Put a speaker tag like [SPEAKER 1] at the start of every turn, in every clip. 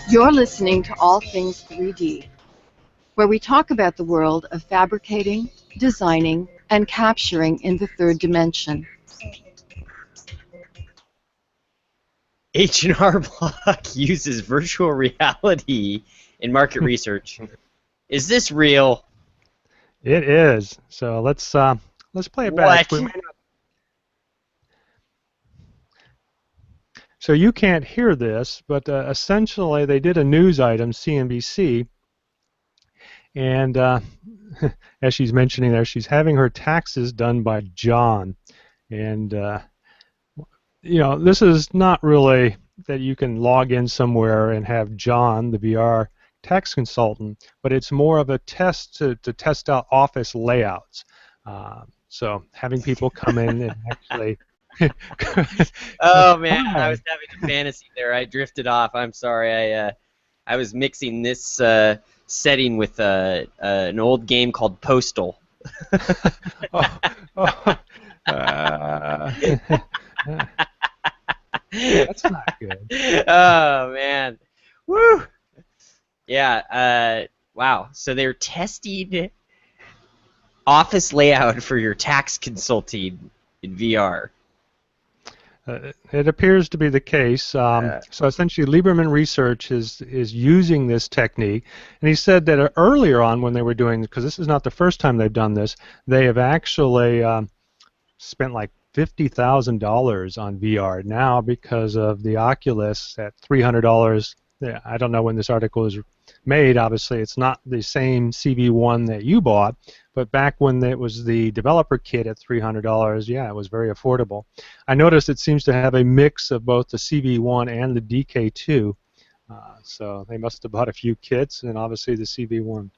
[SPEAKER 1] You're listening to All Things 3D, where we talk about the world of fabricating, designing, and capturing in the third dimension.
[SPEAKER 2] H&R Block uses virtual reality in market research. Is this real?
[SPEAKER 3] It is. So let's play it back.
[SPEAKER 2] What?
[SPEAKER 3] So you can't hear this, but essentially they did a news item, CNBC, and as she's mentioning there, she's having her taxes done by John. And, you know, this is not really that you can log in somewhere and have John, the VR tax consultant, but it's more of a test to test out office layouts. So having people come in and actually...
[SPEAKER 2] Oh man, I was having a fantasy there. I drifted off. I'm sorry. I was mixing this setting with an old game called Postal.
[SPEAKER 3] That's not good.
[SPEAKER 2] Oh man, woo! Yeah. Wow. So they're testing office layout for your tax consulting in VR.
[SPEAKER 3] It appears to be the case. So essentially, Lieberman Research is using this technique, and he said that earlier on when they were doing, because this is not the first time they've done this, they have actually spent like $50,000 on VR now because of the Oculus at $300. Yeah, I don't know when this article is made. Obviously, it's not the same CV1 that you bought, but back when it was the developer kit at $300, yeah, it was very affordable. I noticed it seems to have a mix of both the CV1 and the DK2, so they must have bought a few kits, and obviously the CV1.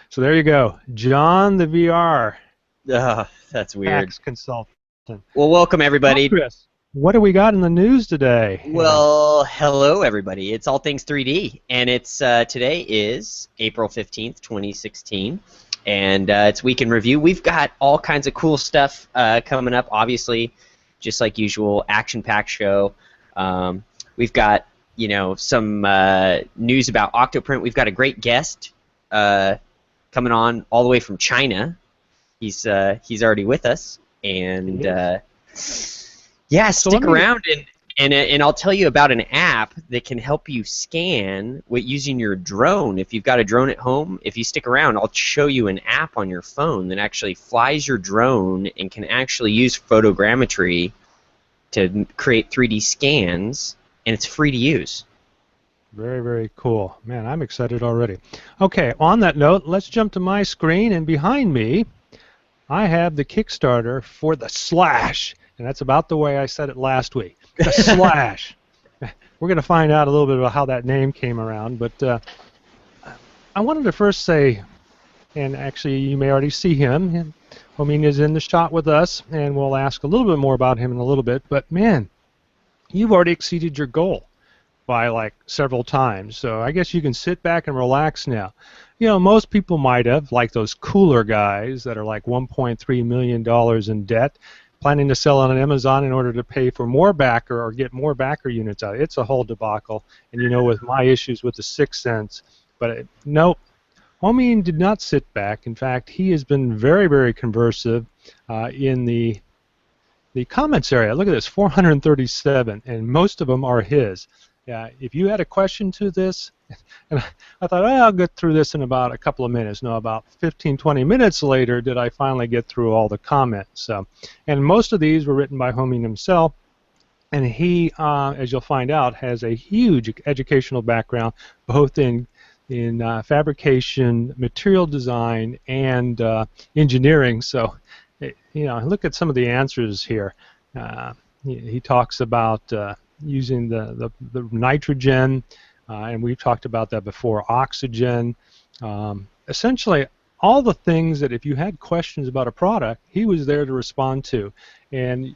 [SPEAKER 3] So there you go, John the VR.
[SPEAKER 2] That's weird.
[SPEAKER 3] Tax consultant.
[SPEAKER 2] Well, welcome everybody.
[SPEAKER 3] Well, Chris, what do we got in the news today?
[SPEAKER 2] Well, hello everybody. It's All Things 3D, and it's today is April 15th, 2016, and it's Week in Review. We've got all kinds of cool stuff coming up. Obviously, just like usual, action-packed show. We've got some news about Octoprint. We've got a great guest coming on all the way from China. He's already with us, and yeah, stick around and I'll tell you about an app that can help you scan using your drone. If you've got a drone at home, if you stick around, I'll show you an app on your phone that actually flies your drone and can actually use photogrammetry to create 3D scans, and it's free to use.
[SPEAKER 3] Very, very cool. Man, I'm excited already. Okay, on that note, let's jump to my screen, and behind me I have the Kickstarter for the Slash, and that's about the way I said it last week. The Slash. We're going to find out a little bit about how that name came around, but I wanted to first say, and actually you may already see him. Homing is in the shot with us, and we'll ask a little bit more about him in a little bit, but man, you've already exceeded your goal by like several times, so I guess you can sit back and relax now. You know, most people might have, like those cooler guys that are like $1.3 million in debt, planning to sell on Amazon in order to pay for more backer or get more backer units out. It's a whole debacle, and you know, with my issues with the 6 cents, but nope. Homing did not sit back. In fact, he has been very, very conversive in the comments area. Look at this, 437, and most of them are his. If you had a question to this, and I thought, I'll get through this in about a couple of minutes. No, about 15, 20 minutes later did I finally get through all the comments. And most of these were written by Homing himself, and he, as you'll find out, has a huge educational background, both in fabrication, material design, and engineering. So, you know, look at some of the answers here. He talks about using the nitrogen, and we've talked about that before, oxygen. Essentially, all the things that if you had questions about a product, he was there to respond to. And,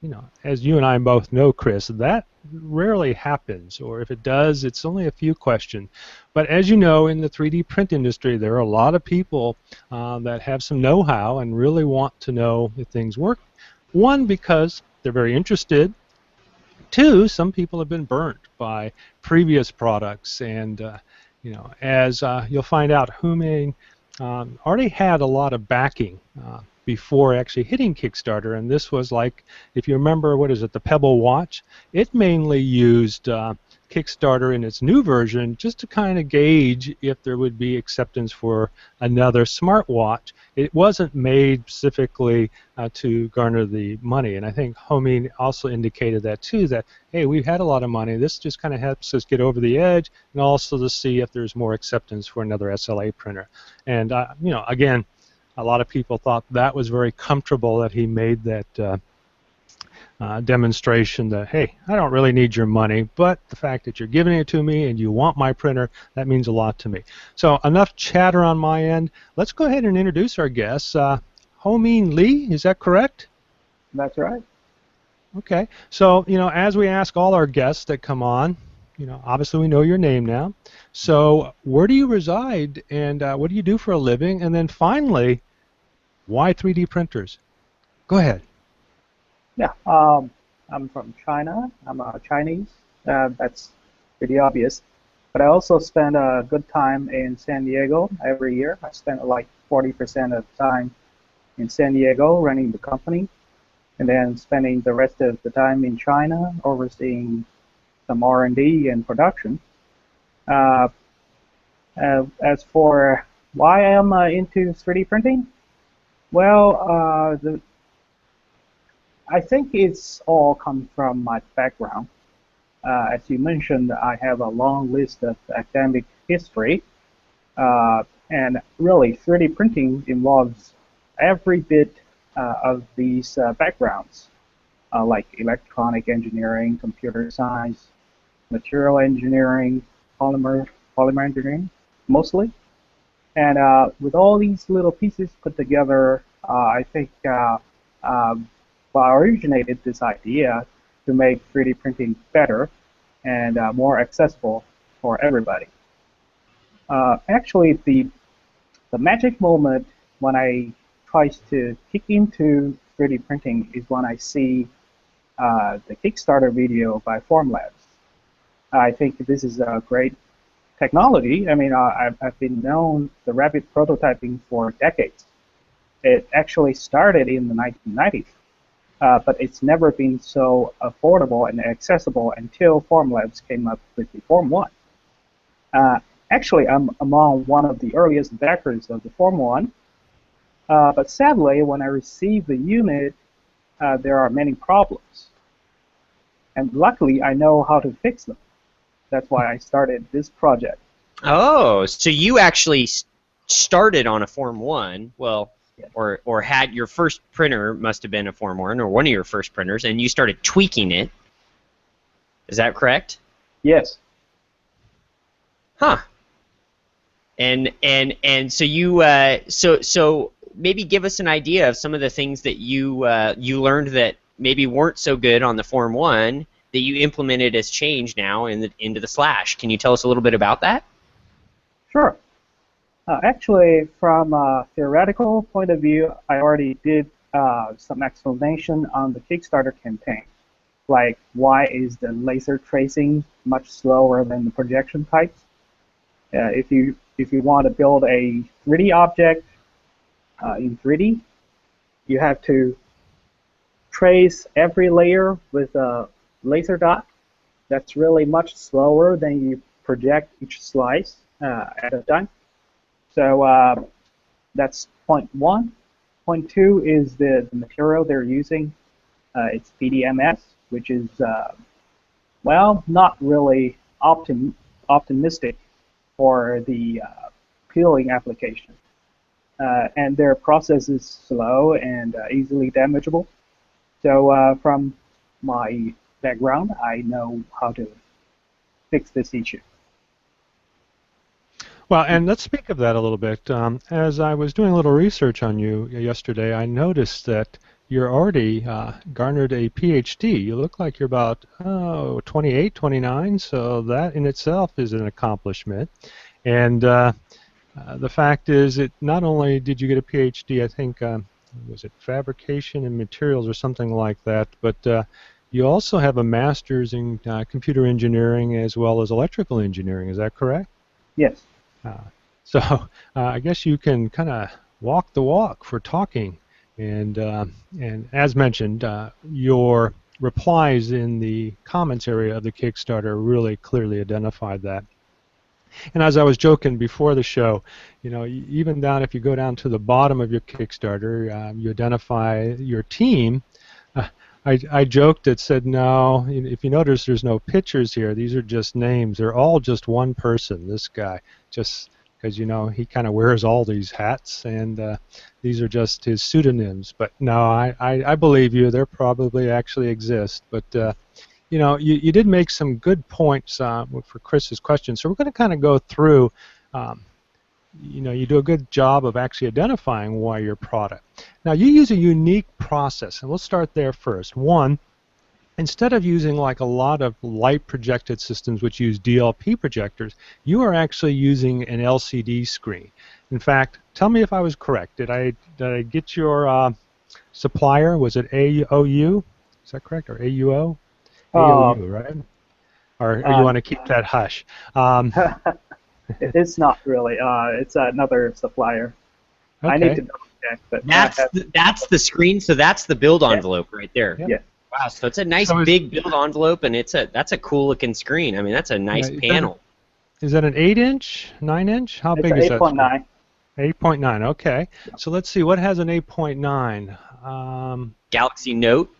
[SPEAKER 3] you know, as you and I both know, Chris, that rarely happens, or if it does, it's only a few questions. But as you know, in the 3D print industry, there are a lot of people that have some know-how and really want to know if things work. One, because they're very interested, think too, some people have been burnt by previous products, and as you'll find out, Humane already had a lot of backing before actually hitting Kickstarter, and this was like, if you remember, what is it, the Pebble watch? It mainly used Kickstarter in its new version just to kind of gauge if there would be acceptance for another smartwatch. It wasn't made specifically to garner the money, and I think Homing also indicated that too, that hey, we've had a lot of money, this just kind of helps us get over the edge, and also to see if there's more acceptance for another SLA printer. And again, a lot of people thought that was very comfortable that he made that demonstration that, hey, I don't really need your money, but the fact that you're giving it to me and you want my printer, that means a lot to me. So enough chatter on my end. Let's go ahead and introduce our guests. Ho-Min Lee, is that correct?
[SPEAKER 4] That's right.
[SPEAKER 3] Okay. So, as we ask all our guests that come on, obviously we know your name now. So where do you reside, and what do you do for a living? And then finally, why 3D printers? Go ahead.
[SPEAKER 4] Yeah, I'm from China. I'm Chinese. That's pretty obvious. But I also spend a good time in San Diego every year. I spend like 40% of the time in San Diego running the company, and then spending the rest of the time in China overseeing some R&D and production. As for why I'm into 3D printing, well, I think it's all come from my background. As you mentioned, I have a long list of academic history, and really 3D printing involves every bit of these backgrounds, like electronic engineering, computer science, material engineering, polymer engineering, mostly. And with all these little pieces put together, I think originated this idea to make 3D printing better and more accessible for everybody. Actually, the magic moment when I try to kick into 3D printing is when I see the Kickstarter video by Formlabs. I think this is a great technology. I mean, I've been known the rapid prototyping for decades. It actually started in the 1990s. But it's never been so affordable and accessible until Formlabs came up with the Form 1. Actually, I'm among one of the earliest backers of the Form 1, but sadly, when I received the unit, there are many problems. And luckily, I know how to fix them. That's why I started this project.
[SPEAKER 2] Oh, so you actually started on a Form 1, well,
[SPEAKER 4] yes.
[SPEAKER 2] or had your first printer must have been a Form 1 or one of your first printers, and you started tweaking it. Is that correct?
[SPEAKER 4] Yes.
[SPEAKER 2] Huh. And so you so maybe give us an idea of some of the things that you learned that maybe weren't so good on the Form 1 that you implemented as change now into the Slash. Can you tell us a little bit about that?
[SPEAKER 4] Sure. Actually, from a theoretical point of view, I already did some explanation on the Kickstarter campaign, like why is the laser tracing much slower than the projection types. If you want to build a 3D object in 3D, you have to trace every layer with a laser dot. That's really much slower than you project each slice at a time. So that's point one. Point two is the material they're using. It's PDMS, which is, well, not really optimistic for the peeling application. And their process is slow and easily damageable. So from my background, I know how to fix this issue.
[SPEAKER 3] Well, and let's speak of that a little bit. As I was doing a little research on you yesterday, I noticed that you're already garnered a PhD. You look like you're about 28, 29, so that in itself is an accomplishment. And the fact is, it not only did you get a PhD, I think, was it fabrication and materials or something like that, but you also have a master's in computer engineering as well as electrical engineering. Is that correct?
[SPEAKER 4] Yes.
[SPEAKER 3] So I guess you can kind of walk the walk for talking. And as mentioned, your replies in the comments area of the Kickstarter really clearly identified that. And as I was joking before the show, you know, even down if you go down to the bottom of your Kickstarter, you identify your team. I joked that said, no, if you notice there's no pictures here, these are just names. They're all just one person, this guy, just because, you know, he kind of wears all these hats, and these are just his pseudonyms. But no, I believe you. They probably actually exist. But, you know, you did make some good points for Chris's question. So we're going to kind of go through, you know, you do a good job of actually identifying why your product. Now, you use a unique process, and we'll start there first. One, instead of using like a lot of light projected systems which use DLP projectors, you are actually using an LCD screen. In fact, tell me if I was correct. Did I get your supplier? Was it AOU? Is that correct? Or AUO? AOU, right? Or you want to keep that hush?
[SPEAKER 4] It's not really. It's another supplier.
[SPEAKER 3] Okay.
[SPEAKER 4] I need to double check. But
[SPEAKER 2] That's the screen, so that's the build envelope right there.
[SPEAKER 4] Yeah.
[SPEAKER 2] Wow, so it's a nice big build envelope, and that's a cool looking screen. I mean, that's a nice panel.
[SPEAKER 3] Is that an 8-inch, 9-inch? How big is that?
[SPEAKER 4] 8.9.
[SPEAKER 3] 8.9. Okay. Yeah. So let's see. What has an 8.9?
[SPEAKER 2] Galaxy Note.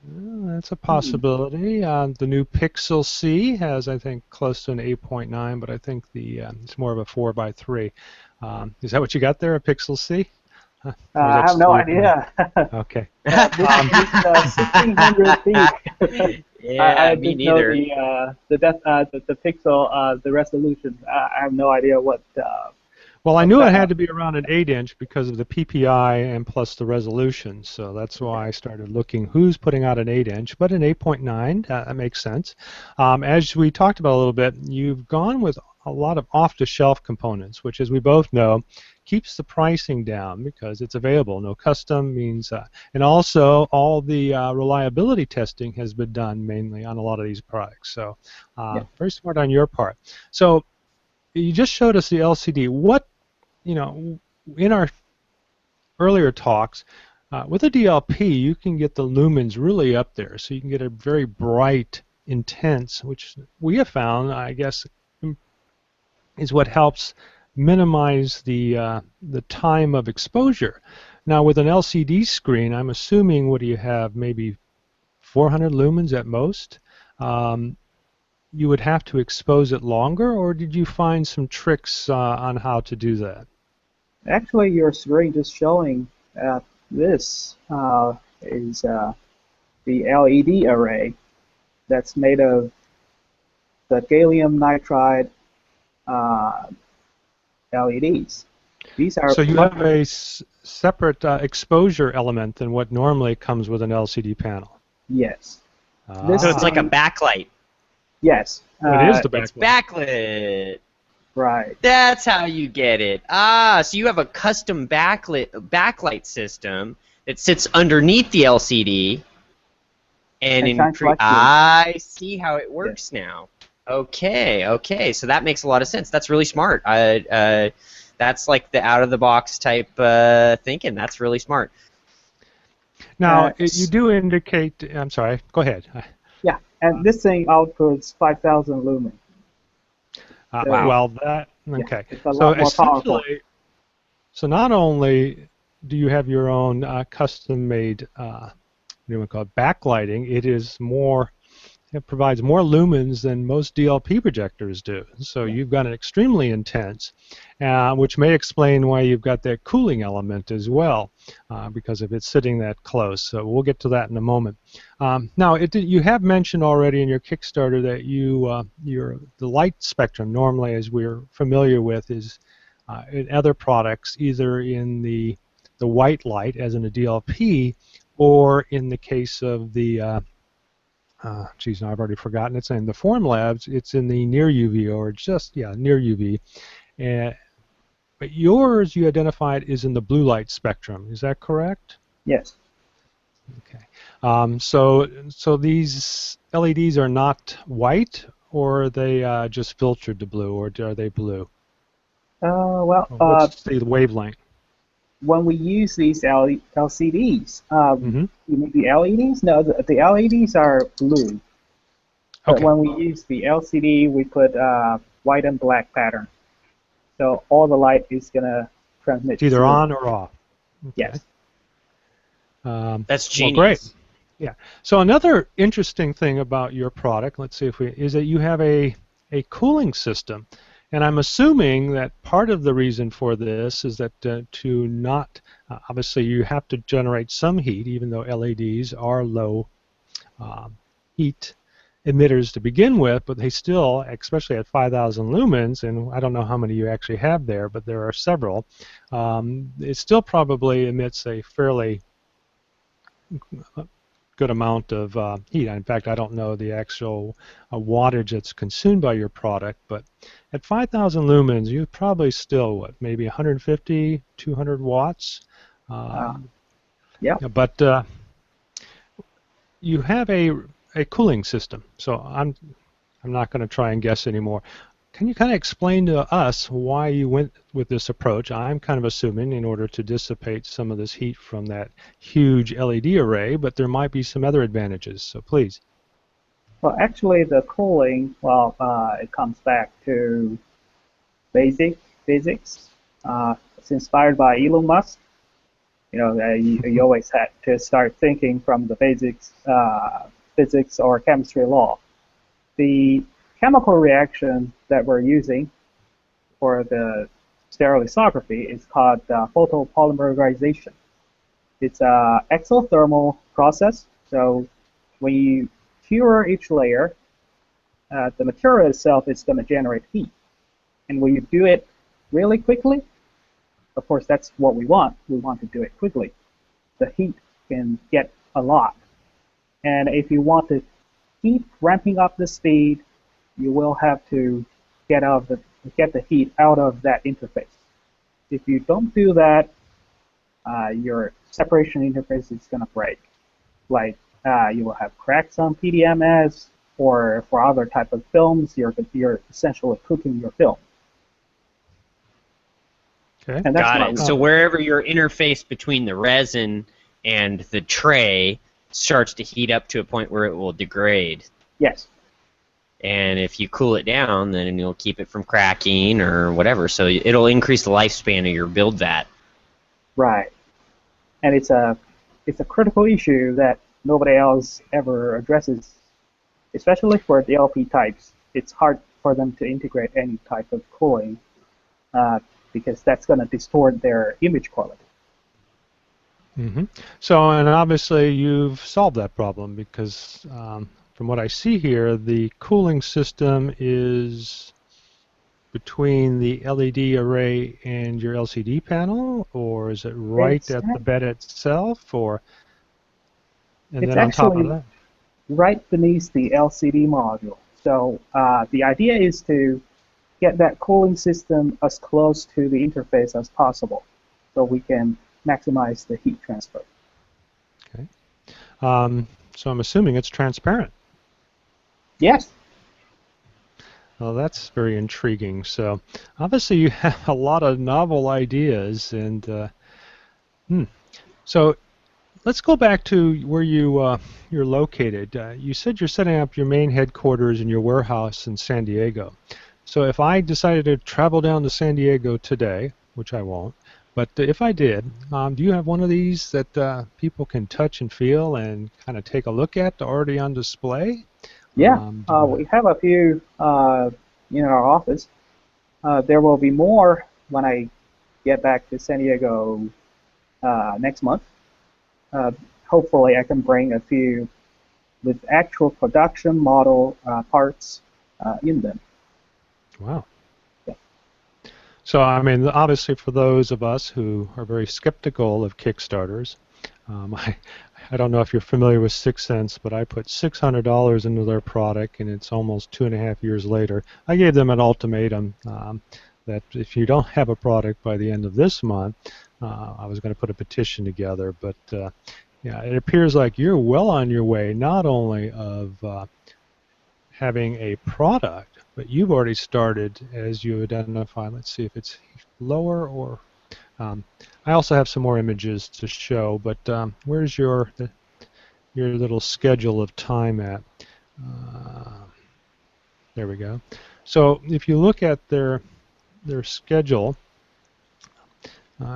[SPEAKER 3] That's a possibility. The new Pixel C has, I think, close to an 8.9, but I think it's more of a 4x3. Is that what you got there, a Pixel C?
[SPEAKER 4] I have no idea.
[SPEAKER 3] Okay.
[SPEAKER 4] It's 1,600 feet.
[SPEAKER 2] Yeah, me neither.
[SPEAKER 4] The pixel, the resolution. I have no idea what.
[SPEAKER 3] Well, I knew it had to be around an 8-inch because of the PPI and plus the resolution. So that's why I started looking who's putting out an 8-inch, but an 8.9, that makes sense. As we talked about a little bit, you've gone with a lot of off-the-shelf components, which, as we both know, keeps the pricing down because it's available. No custom means, and also all the reliability testing has been done mainly on a lot of these products. So very smart on your part. So you just showed us the LCD. What, you know, in our earlier talks, with a DLP, you can get the lumens really up there. So you can get a very bright, intense, which we have found, I guess, is what helps minimize the time of exposure. Now, with an LCD screen, I'm assuming, what do you have, maybe 400 lumens at most? You would have to expose it longer, or did you find some tricks on how to do that?
[SPEAKER 4] Actually, your screen just showing this is the LED array that's made of the gallium nitride LEDs. These are.
[SPEAKER 3] So you have a separate exposure element than what normally comes with an LCD panel.
[SPEAKER 4] Yes.
[SPEAKER 2] So it's like a backlight.
[SPEAKER 4] Yes.
[SPEAKER 3] It is the backlit.
[SPEAKER 2] It's backlit.
[SPEAKER 4] Right.
[SPEAKER 2] That's how you get it. So you have a custom backlight system that sits underneath the LCD, and I see how it works now. Okay. So that makes a lot of sense. That's really smart. That's like the out-of-the-box type thinking. That's really smart.
[SPEAKER 3] Now, you do indicate. I'm sorry. Go ahead.
[SPEAKER 4] Yeah, and this thing outputs 5,000 lumen.
[SPEAKER 3] Wow. Well, that okay.
[SPEAKER 4] It's a lot more powerful.
[SPEAKER 3] So not only do you have your own custom-made, what do you call it, backlighting, it provides more lumens than most DLP projectors do. So you've got an extremely intense, which may explain why you've got that cooling element as well, because if it's sitting that close. So we'll get to that in a moment. Now, you have mentioned already in your Kickstarter that the light spectrum, normally, as we're familiar with, is in other products, either in the white light, as in a DLP, or in the case of the geez, no, I've already forgotten. It's in the Formlabs. It's in the near UV, or just near UV. But yours, you identified, is in the blue light spectrum. Is that correct?
[SPEAKER 4] Yes.
[SPEAKER 3] Okay. So these LEDs are not white, or are they just filtered to blue, or are they blue?
[SPEAKER 4] Well,
[SPEAKER 3] What's the wavelength?
[SPEAKER 4] when we use these LCDs,
[SPEAKER 3] Mm-hmm.
[SPEAKER 4] you mean the LEDs? No, the LEDs are blue. But
[SPEAKER 3] Okay.
[SPEAKER 4] when we use the LCD, we put white and black pattern. So all the light is going to transmit
[SPEAKER 3] It's either
[SPEAKER 4] through.
[SPEAKER 3] on or off. Okay.
[SPEAKER 4] Yes.
[SPEAKER 2] That's
[SPEAKER 3] Well, great.
[SPEAKER 2] genius.
[SPEAKER 3] Yeah. So another interesting thing about your product, let's see if we, is that you have a cooling system. And I'm assuming that part of the reason for this is that to not, obviously you have to generate some heat, even though LEDs are low heat emitters to begin with, but they still, especially at 5,000 lumens, and I don't know how many you actually have there, but there are several, it still probably emits a fairly good amount of heat. In fact, I don't know the actual wattage that's consumed by your product, but at 5,000 lumens, you probably still, what, maybe 150, 200 watts?
[SPEAKER 4] Yeah.
[SPEAKER 3] But you have a cooling system, so I'm not going to try and guess anymore. Can you kind of explain to us why you went with this approach? I'm kind of assuming in order to dissipate some of this heat from that huge LED array, but there might be some other advantages, so please.
[SPEAKER 4] Well, actually, the cooling, well, it comes back to basic physics. It's inspired by Elon Musk. You know, you always had to start thinking from the basics, physics or chemistry law. The chemical reaction that we're using for the stereolithography is called photopolymerization. It's an exothermal process. So when you cure each layer, the material itself is going to generate heat. And when you do it really quickly, of course, that's what we want. We want to do it quickly. The heat can get a lot. And if you want to keep ramping up the speed, you will have to get the heat out of that interface. If you don't do that, your separation interface is going to break. Like you will have cracks on PDMS, or for other type of films, you're essentially cooking your film.
[SPEAKER 3] Okay.
[SPEAKER 4] And that's
[SPEAKER 2] Got it. So wherever your interface between the resin and the tray starts to heat up to a point where it will degrade.
[SPEAKER 4] Yes.
[SPEAKER 2] And if you cool it down, then you'll keep it from cracking or whatever. So it'll increase the lifespan of your build vat.
[SPEAKER 4] Right. And it's a critical issue that nobody else ever addresses, especially for the LP types. It's hard for them to integrate any type of cooling because that's going to distort their image quality.
[SPEAKER 3] Mm-hmm. So, and obviously you've solved that problem because from what I see here, the cooling system is between the LED array and your LCD panel, or is it right at the bed itself, or and then on top of that?
[SPEAKER 4] Right beneath the LCD module. So the idea is to get that cooling system as close to the interface as possible so we can maximize the heat transfer.
[SPEAKER 3] Okay. So I'm assuming it's transparent.
[SPEAKER 4] Yes.
[SPEAKER 3] Well, that's very intriguing. So obviously you have a lot of novel ideas, and so let's go back to where you're located. You said you're setting up your main headquarters in your warehouse in San Diego. So if I decided to travel down to San Diego today, which I won't, but if I did, do you have one of these that people can touch and feel and kind of take a look at already on display?
[SPEAKER 4] Yeah, we have a few in our office. There will be more when I get back to San Diego next month. Hopefully I can bring a few with actual production model parts in them.
[SPEAKER 3] Wow.
[SPEAKER 4] Yeah.
[SPEAKER 3] So, I mean, obviously for those of us who are very skeptical of Kickstarters, I don't know if you're familiar with 6 Sense, but I put $600 into their product, and it's almost 2.5 years later. I gave them an ultimatum that if you don't have a product by the end of this month, I was going to put a petition together, but Yeah, it appears like you're well on your way, not only of having a product, but you've already started, as you identify. Let's see if it's lower or. I also have some more images to show, but where's your little schedule of time at? There we go. So if you look at their schedule,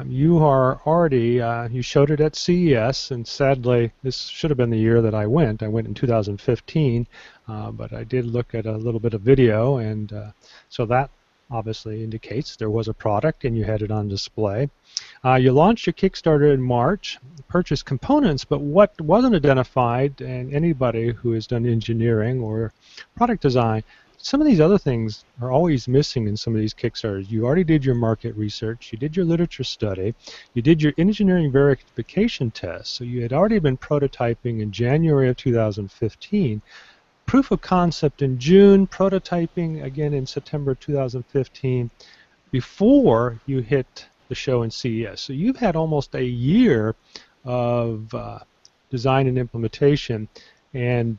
[SPEAKER 3] you are already, you showed it at CES, and sadly, this should have been the year that I went. I went in 2015, but I did look at a little bit of video, and so that obviously indicates there was a product and you had it on display. You launched your Kickstarter in March, purchased components, but what wasn't identified, and anybody who has done engineering or product design, some of these other things are always missing in some of these Kickstarters. You already did your market research, you did your literature study, you did your engineering verification test, so you had already been prototyping in January of 2015, proof of concept in June, prototyping again in September 2015, before you hit the show in CES. So you've had almost a year of design and implementation, and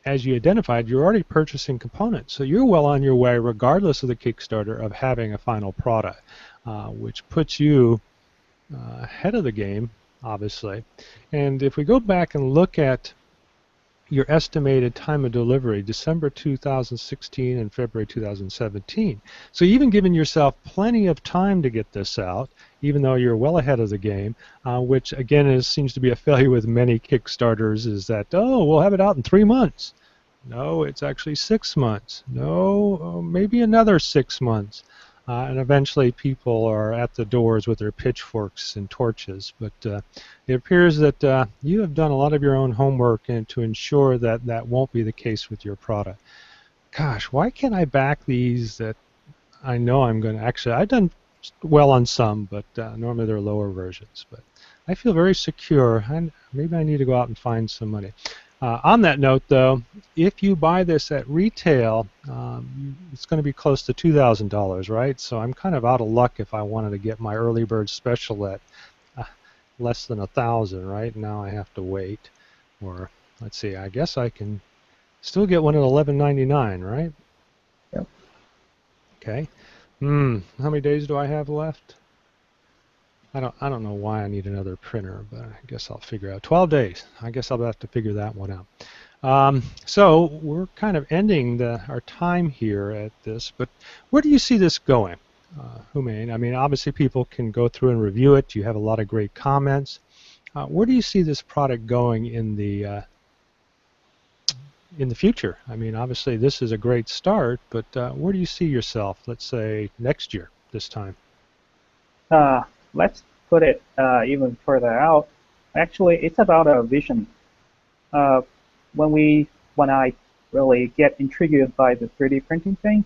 [SPEAKER 3] as you identified, you're already purchasing components. So you're well on your way, regardless of the Kickstarter, of having a final product, which puts you ahead of the game, obviously. And if we go back and look at your estimated time of delivery, December 2016 and February 2017. So even giving yourself plenty of time to get this out, even though you're well ahead of the game, which again seems to be a failure with many Kickstarters, is that, oh, we'll have it out in 3 months. No, it's actually 6 months. No, maybe another 6 months. And eventually people are at the doors with their pitchforks and torches. But it appears that you have done a lot of your own homework and to ensure that that won't be the case with your product. Gosh, why can't I back these that I know I'm going to actually, I've done well on some, but normally they're lower versions. But I feel very secure. Maybe I need to go out and find some money. On that note, though, if you buy this at retail, it's going to be close to $2,000, right? So I'm kind of out of luck if I wanted to get my early bird special at less than $1,000, right? Now I have to wait. Or let's see, I guess I can still get one at $11.99, right?
[SPEAKER 4] Yep.
[SPEAKER 3] Okay. How many days do I have left? I don't know why I need another printer, but I guess I'll figure out. 12 days. I guess I'll have to figure that one out. So we're kind of ending our time here at this, but where do you see this going, Humain? I mean, obviously people can go through and review it. You have a lot of great comments. Where do you see this product going in the future? I mean, obviously this is a great start, but where do you see yourself, let's say, next year, this time?
[SPEAKER 4] Let's put it even further out. Actually, it's about a vision. When I really get intrigued by the 3D printing thing,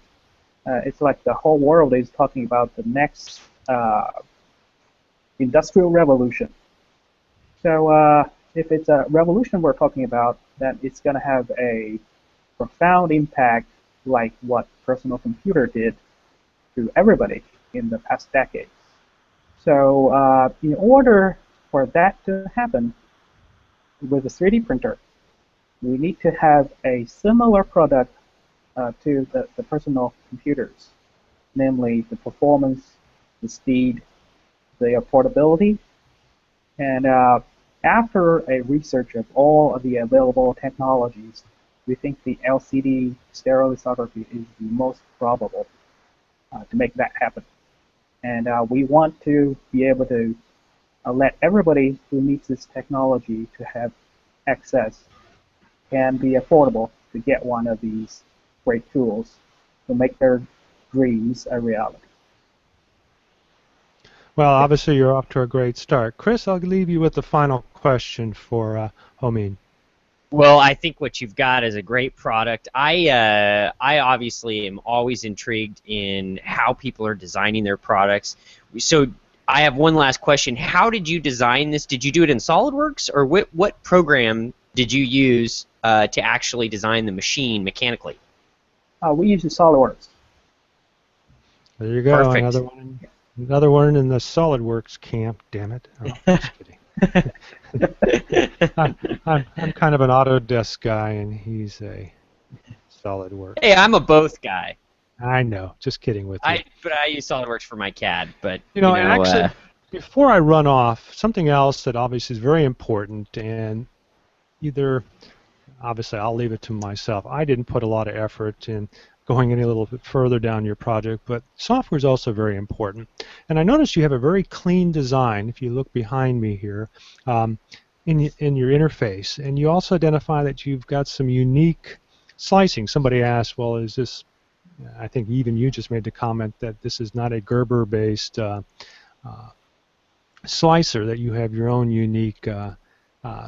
[SPEAKER 4] it's like the whole world is talking about the next industrial revolution. So if it's a revolution we're talking about, then it's going to have a profound impact like what personal computer did to everybody in the past decade. So in order for that to happen with a 3D printer, we need to have a similar product to the personal computers, namely the performance, the speed, the portability. And after a research of all of the available technologies, we think the LCD stereolithography is the most probable to make that happen. And we want to be able to let everybody who needs this technology to have access and be affordable to get one of these great tools to make their dreams a reality.
[SPEAKER 3] Well, obviously you're off to a great start. Chris, I'll leave you with the final question for Homin.
[SPEAKER 2] Well, I think what you've got is a great product. I obviously am always intrigued in how people are designing their products. So I have one last question. How did you design this? Did you do it in SolidWorks, or what program did you use to actually design the machine mechanically?
[SPEAKER 4] We use the SolidWorks.
[SPEAKER 3] There you go.
[SPEAKER 2] Perfect.
[SPEAKER 3] Another one in the SolidWorks camp. Damn it! Oh, just kidding. I'm kind of an Autodesk guy, and he's a SolidWorks.
[SPEAKER 2] Hey, I'm a both guy.
[SPEAKER 3] I know. Just kidding with you.
[SPEAKER 2] But I use SolidWorks for my CAD. But
[SPEAKER 3] And actually, before I run off, something else that obviously is very important, and obviously I'll leave it to myself. I didn't put a lot of effort in going any little bit further down your project, but software is also very important. And I noticed you have a very clean design, if you look behind me here, in your interface. And you also identify that you've got some unique slicing. Somebody asked, well, is this, I think even you just made the comment that this is not a Gerber-based slicer, that you have your own unique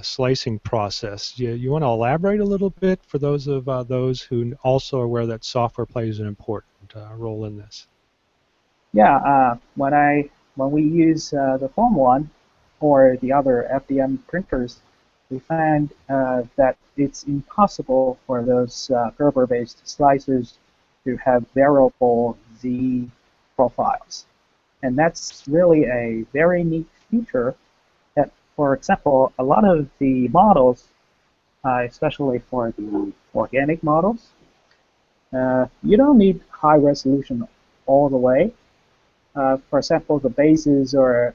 [SPEAKER 3] slicing process. You want to elaborate a little bit for those of those who also are aware that software plays an important role in this?
[SPEAKER 4] Yeah, when we use the Form 1 or the other FDM printers, we find that it's impossible for those Gerber-based slicers to have variable Z profiles. And that's really a very neat feature that, for example, a lot of the models, especially for the organic models, you don't need high resolution all the way. For example, the bases or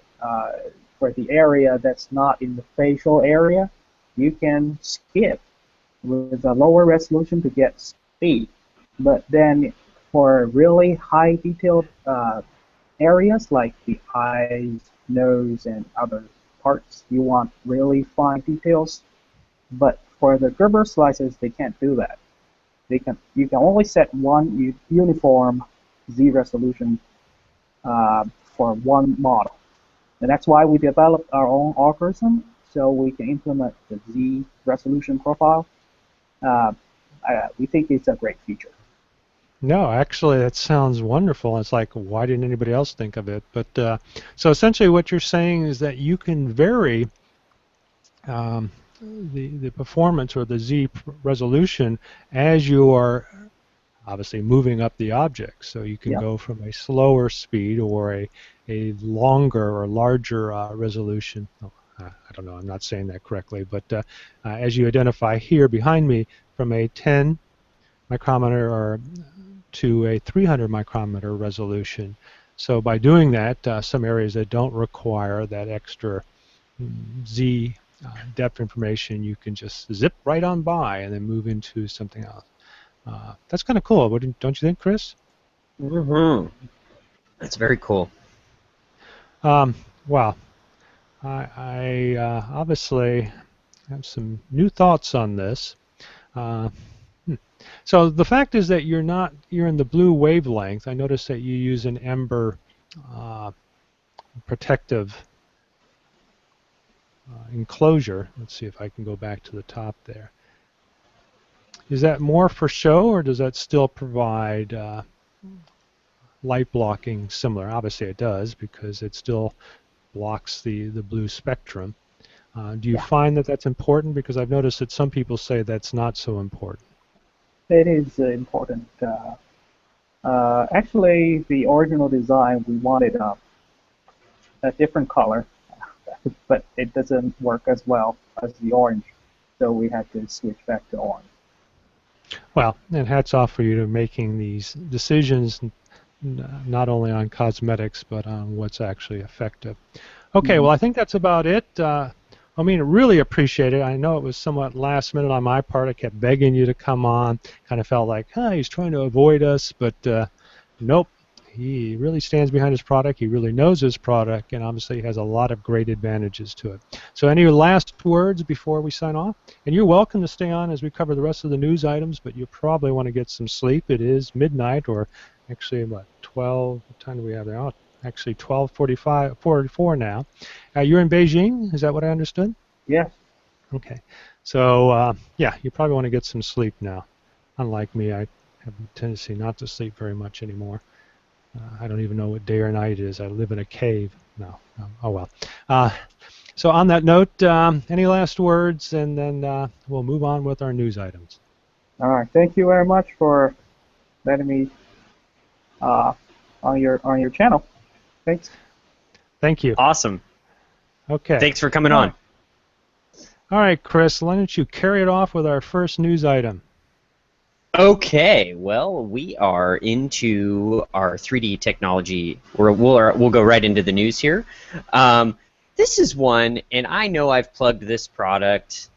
[SPEAKER 4] for the area that's not in the facial area, you can skip with a lower resolution to get speed. But then for really high detailed areas like the eyes, nose, and other parts, you want really fine details. But for the Gerber slicers, they can't do that. You can only set one uniform Z resolution for one model. And that's why we developed our own algorithm, so we can implement the Z resolution profile. We think it's a great feature.
[SPEAKER 3] No, actually, that sounds wonderful. It's like, why didn't anybody else think of it? But so essentially, what you're saying is that you can vary the performance or the Z resolution as you are obviously moving up the object. So you can go from a slower speed or a longer or larger resolution. Oh, I don't know, I'm not saying that correctly, but as you identify here behind me, from a 10 micrometer or to a 300 micrometer resolution. So by doing that, some areas that don't require that extra Z depth information, you can just zip right on by and then move into something else. That's kind of cool, don't you think, Chris?
[SPEAKER 2] Mm-hmm. That's very cool.
[SPEAKER 3] Wow. I obviously have some new thoughts on this. So the fact is that you're in the blue wavelength. I noticed that you use an ember protective enclosure. Let's see if I can go back to the top there. Is that more for show, or does that still provide light blocking similar? Obviously it does, because it still blocks the blue spectrum. Do you find that that's important? Because I've noticed that some people say that's not so important.
[SPEAKER 4] It is important. Actually, the original design, we wanted a different color, but it doesn't work as well as the orange, so we had to switch back to orange.
[SPEAKER 3] Well, and hats off for you to making these decisions, not only on cosmetics, but on what's actually effective. Okay, well, I think that's about it. I mean, really appreciate it. I know it was somewhat last minute on my part. I kept begging you to come on. Kind of felt like, he's trying to avoid us, but nope. He really stands behind his product. He really knows his product, and obviously has a lot of great advantages to it. So any last words before we sign off? And you're welcome to stay on as we cover the rest of the news items, but you probably want to get some sleep. It is midnight, or actually, what, 12? What time do we have there? Oh, actually 12:44 now. You're in Beijing, is that what I understood?
[SPEAKER 4] Yes.
[SPEAKER 3] Okay. So, yeah, you probably want to get some sleep now. Unlike me, I have a tendency not to sleep very much anymore. I don't even know what day or night it is. I live in a cave. No. Oh, well. So on that note, any last words, and then we'll move on with our news items.
[SPEAKER 4] All right. Thank you very much for letting me on your channel. Thanks.
[SPEAKER 3] Thank you.
[SPEAKER 2] Awesome.
[SPEAKER 3] Okay.
[SPEAKER 2] Thanks for coming
[SPEAKER 3] All
[SPEAKER 2] on.
[SPEAKER 3] right. All right, Chris, why don't you carry it off with our first news item?
[SPEAKER 2] Okay, well, we are into our 3D technology. We'll go right into the news here. This is one, and I know I've plugged this product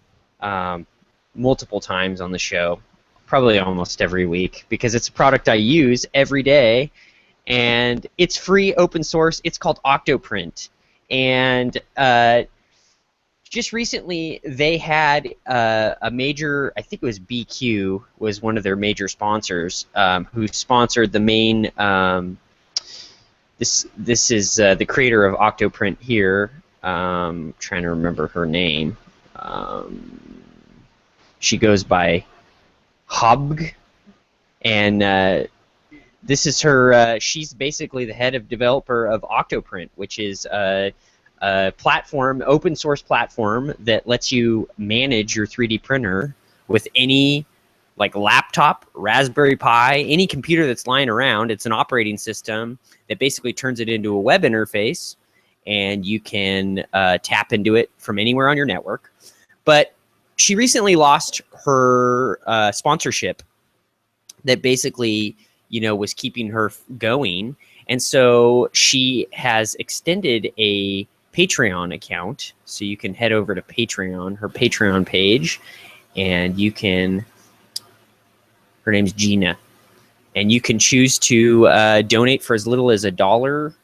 [SPEAKER 2] multiple times on the show, probably almost every week, because it's a product I use every day, and it's free, open source. It's called Octoprint, and just recently, they had a major, I think it was BQ, was one of their major sponsors, who sponsored the main. This is the creator of Octoprint here. Trying to remember her name. She goes by Hobg, and this is her. She's basically the head of developer of Octoprint, which is a platform, open source platform that lets you manage your 3D printer with any like laptop, Raspberry Pi, any computer that's lying around. It's an operating system that basically turns it into a web interface, and you can tap into it from anywhere on your network. But she recently lost her sponsorship that basically, was keeping her going. And so she has extended a Patreon account. So you can head over to Patreon, her Patreon page, and you can, her name's Gina, and you can choose to donate for as little as $1.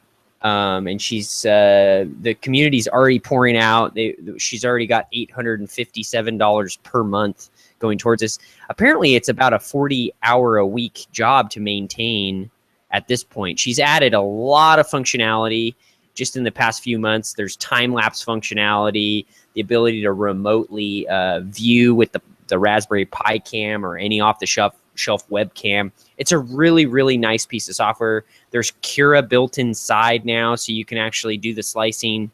[SPEAKER 2] And she's, the community's already pouring out. She's already got $857 per month going towards this. Apparently it's about a 40-hour-a-week job to maintain at this point. She's added a lot of functionality just in the past few months. There's time-lapse functionality, the ability to remotely view with the Raspberry Pi cam or any off-the-shelf webcam. It's a really, really nice piece of software. There's Cura built inside now, so you can actually do the slicing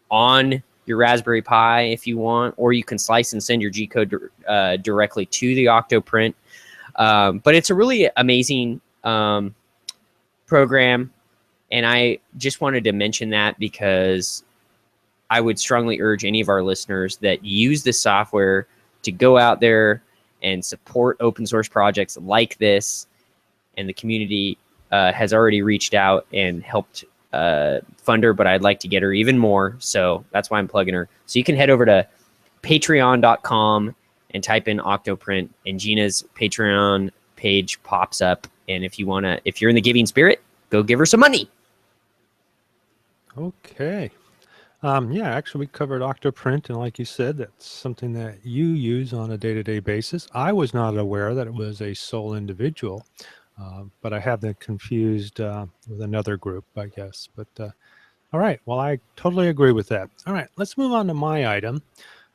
[SPEAKER 2] on your Raspberry Pi if you want, or you can slice and send your G-code directly to the Octoprint. But it's a really amazing program, and I just wanted to mention that because I would strongly urge any of our listeners that use this software to go out there and support open source projects like this. And the community has already reached out and helped fund her, but I'd like to get her even more. So that's why I'm plugging her. So you can head over to patreon.com and type in Octoprint, and Gina's Patreon page pops up. And if you're in the giving spirit, go give her some money.
[SPEAKER 3] Okay. Yeah, actually, we covered Octoprint, and like you said, that's something that you use on a day-to-day basis. I was not aware that it was a sole individual, but I have been confused with another group, I guess. But all right, well, I totally agree with that. All right, let's move on to my item.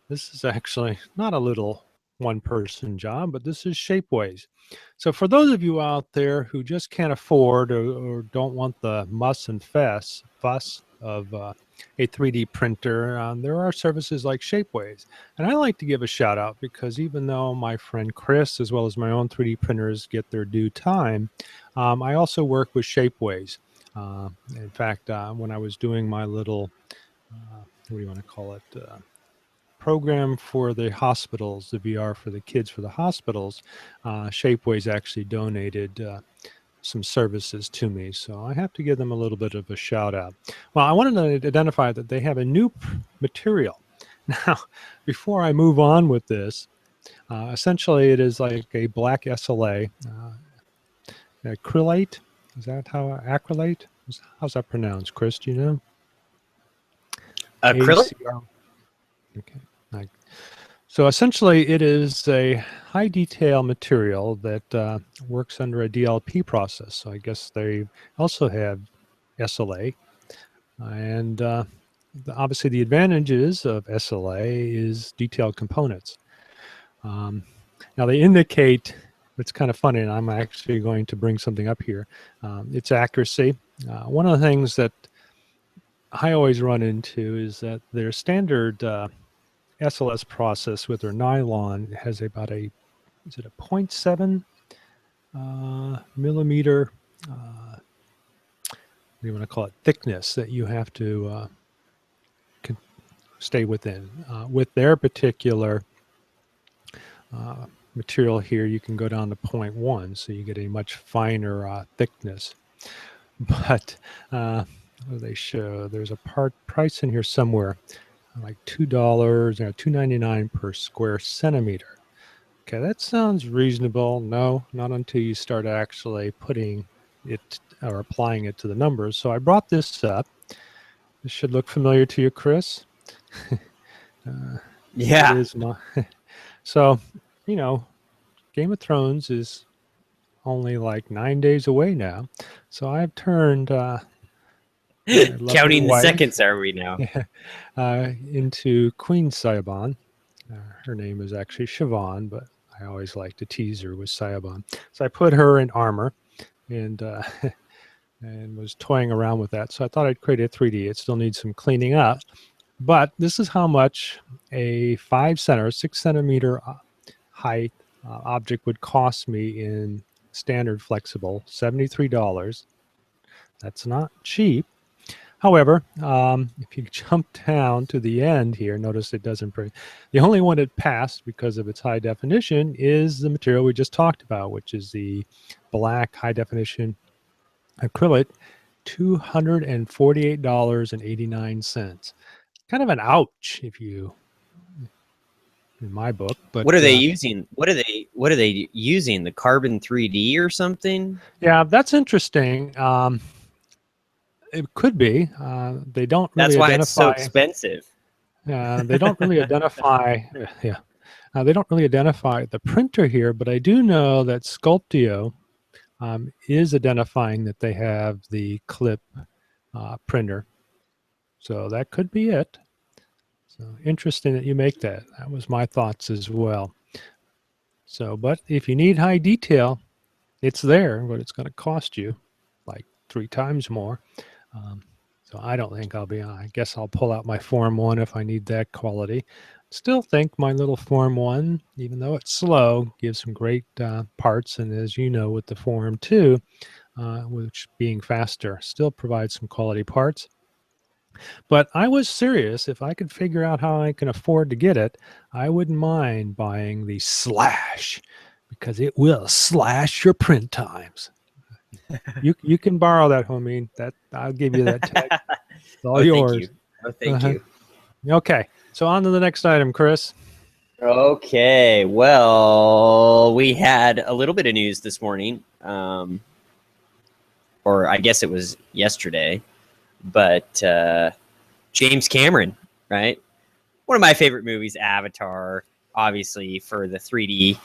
[SPEAKER 3] This is actually not a little one-person job, but this is Shapeways. So for those of you out there who just can't afford or don't want the muss and fuss of a 3D printer, there are services like Shapeways. And I like to give a shout out because even though my friend Chris, as well as my own 3D printers, get their due time, I also work with Shapeways. In fact, when I was doing my little, what do you want to call it, program for the hospitals, the VR for the kids for the hospitals, Shapeways actually donated some services to me. So I have to give them a little bit of a shout out. Well, I wanted to identify that they have a new material. Now, before I move on with this, essentially it is like a black SLA, acrylate. Is that how acrylate? How's that pronounced, Chris? Do you know?
[SPEAKER 2] Acrylic?
[SPEAKER 3] ACR. Okay. So essentially, it is a high detail material that works under a DLP process. So I guess they also have SLA. And obviously, the advantages of SLA is detailed components. Now, they indicate, it's kind of funny, and I'm actually going to bring something up here. It's accuracy. One of the things that I always run into is that their standard SLS process with their nylon has about a 0.7 millimeter, what do you want to call it, thickness that you have to stay within. With their particular material here, you can go down to 0.1, so you get a much finer thickness. But what do they show? There's a part price in here somewhere, like $2, $2.99 per square centimeter. Okay, that sounds reasonable. No, not until you start actually putting it or applying it to the numbers. So I brought this up. This should look familiar to you, Chris.
[SPEAKER 2] Yeah.
[SPEAKER 3] It is my. So, Game of Thrones is only like 9 days away now. So I've turned my lovely
[SPEAKER 2] Counting the
[SPEAKER 3] wife,
[SPEAKER 2] seconds, are we now?
[SPEAKER 3] into Queen Sayaban. Her name is actually Siobhan, but I always like to tease her with Sayaban. So I put her in armor and and was toying around with that. So I thought I'd create a 3D. It still needs some cleaning up. But this is how much a 6 centimeter height object would cost me in standard flexible, $73. That's not cheap. However, if you jump down to the end here, notice it doesn't print. The only one it passed because of its high definition is the material we just talked about, which is the black high definition acrylic, $248.89. Kind of an ouch if you, in my book. But
[SPEAKER 2] what are they using? What are they using? The carbon 3D or something?
[SPEAKER 3] Yeah, that's interesting. It could be. They don't really
[SPEAKER 2] That's why
[SPEAKER 3] identify.
[SPEAKER 2] it's so expensive.
[SPEAKER 3] They don't really identify. Yeah, they don't really identify the printer here, but I do know that Sculptio is identifying that they have the clip printer, so that could be it. So interesting that you make that. That was my thoughts as well. So, but if you need high detail, it's there, but it's going to cost you like 3 times more. So I don't think I'll be on. I guess I'll pull out my Form 1 if I need that quality. Still think my little Form 1, even though it's slow, gives some great parts. And as you know, with the Form 2, which being faster, still provides some quality parts. But I was serious. If I could figure out how I can afford to get it, I wouldn't mind buying the Slash, because it will slash your print times. You can borrow that, homie. That I'll give you that tag. It's all yours.
[SPEAKER 2] Thank you.
[SPEAKER 3] Okay, so on to the next item, Chris.
[SPEAKER 2] Okay, well, we had a little bit of news this morning, or I guess it was yesterday, but James Cameron, right? One of my favorite movies, Avatar, obviously for the 3D.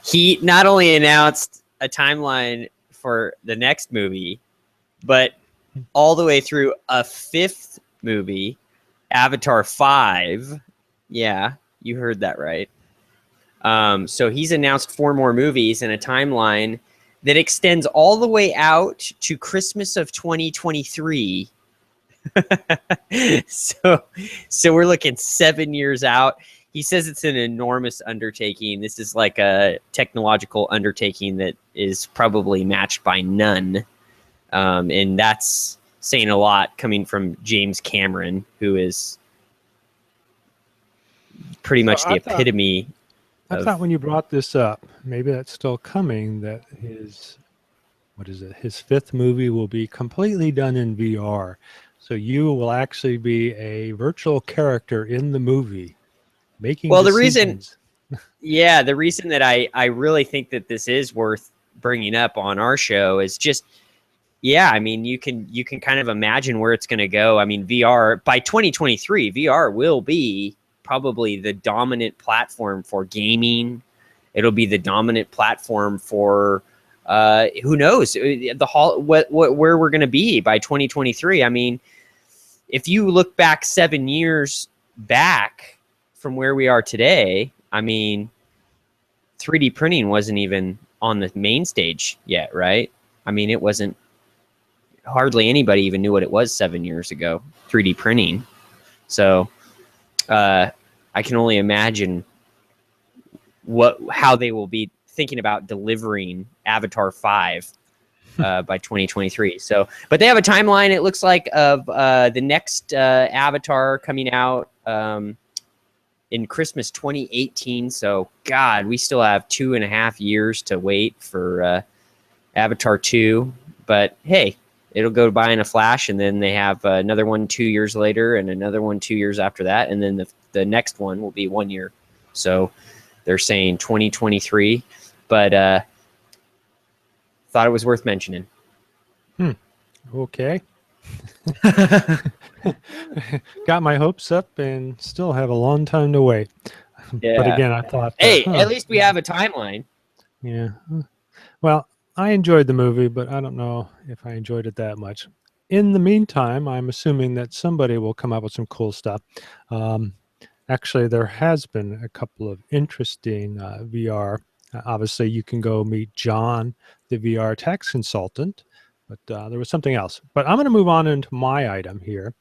[SPEAKER 2] He not only announced a timeline for the next movie, but all the way through a 5th movie, Avatar 5. Yeah, you heard that right. So he's announced 4 more movies and a timeline that extends all the way out to Christmas of 2023. So we're looking 7 years out. He says it's an enormous undertaking. This is like a technological undertaking that is probably matched by none. And that's saying a lot coming from James Cameron, who is pretty much the epitome.
[SPEAKER 3] I thought when you brought this up, maybe that's still coming, that his 5th movie will be completely done in VR. So you will actually be a virtual character in the movie. Making decisions.
[SPEAKER 2] The reason that I really think that this is worth bringing up on our show is just, I mean, you can kind of imagine where it's going to go. I mean, VR by 2023, VR will be probably the dominant platform for gaming. It'll be the dominant platform for who knows where we're going to be by 2023. I mean, if you look back 7 years back from where we are today, I mean, 3D printing wasn't even on the main stage yet, right? I mean, it wasn't, hardly anybody even knew what it was 7 years ago, 3D printing. So I can only imagine how they will be thinking about delivering Avatar 5 by 2023. So, but they have a timeline, it looks like, of the next Avatar coming out in Christmas 2018. So, God, we still have 2.5 years to wait for Avatar 2. But hey, it'll go by in a flash, and then they have another one 2 years later, and another one 2 years after that, and then the next one will be 1 year. So they're saying 2023, but thought it was worth mentioning.
[SPEAKER 3] Okay. Got my hopes up and still have a long time to wait.
[SPEAKER 2] Yeah.
[SPEAKER 3] But again, I thought,
[SPEAKER 2] hey, at least we have a timeline.
[SPEAKER 3] Yeah. Well, I enjoyed the movie, but I don't know if I enjoyed it that much. In the meantime, I'm assuming that somebody will come up with some cool stuff. Actually, there has been a couple of interesting VR. Obviously, you can go meet John, the VR tax consultant, but there was something else. But I'm going to move on into my item here.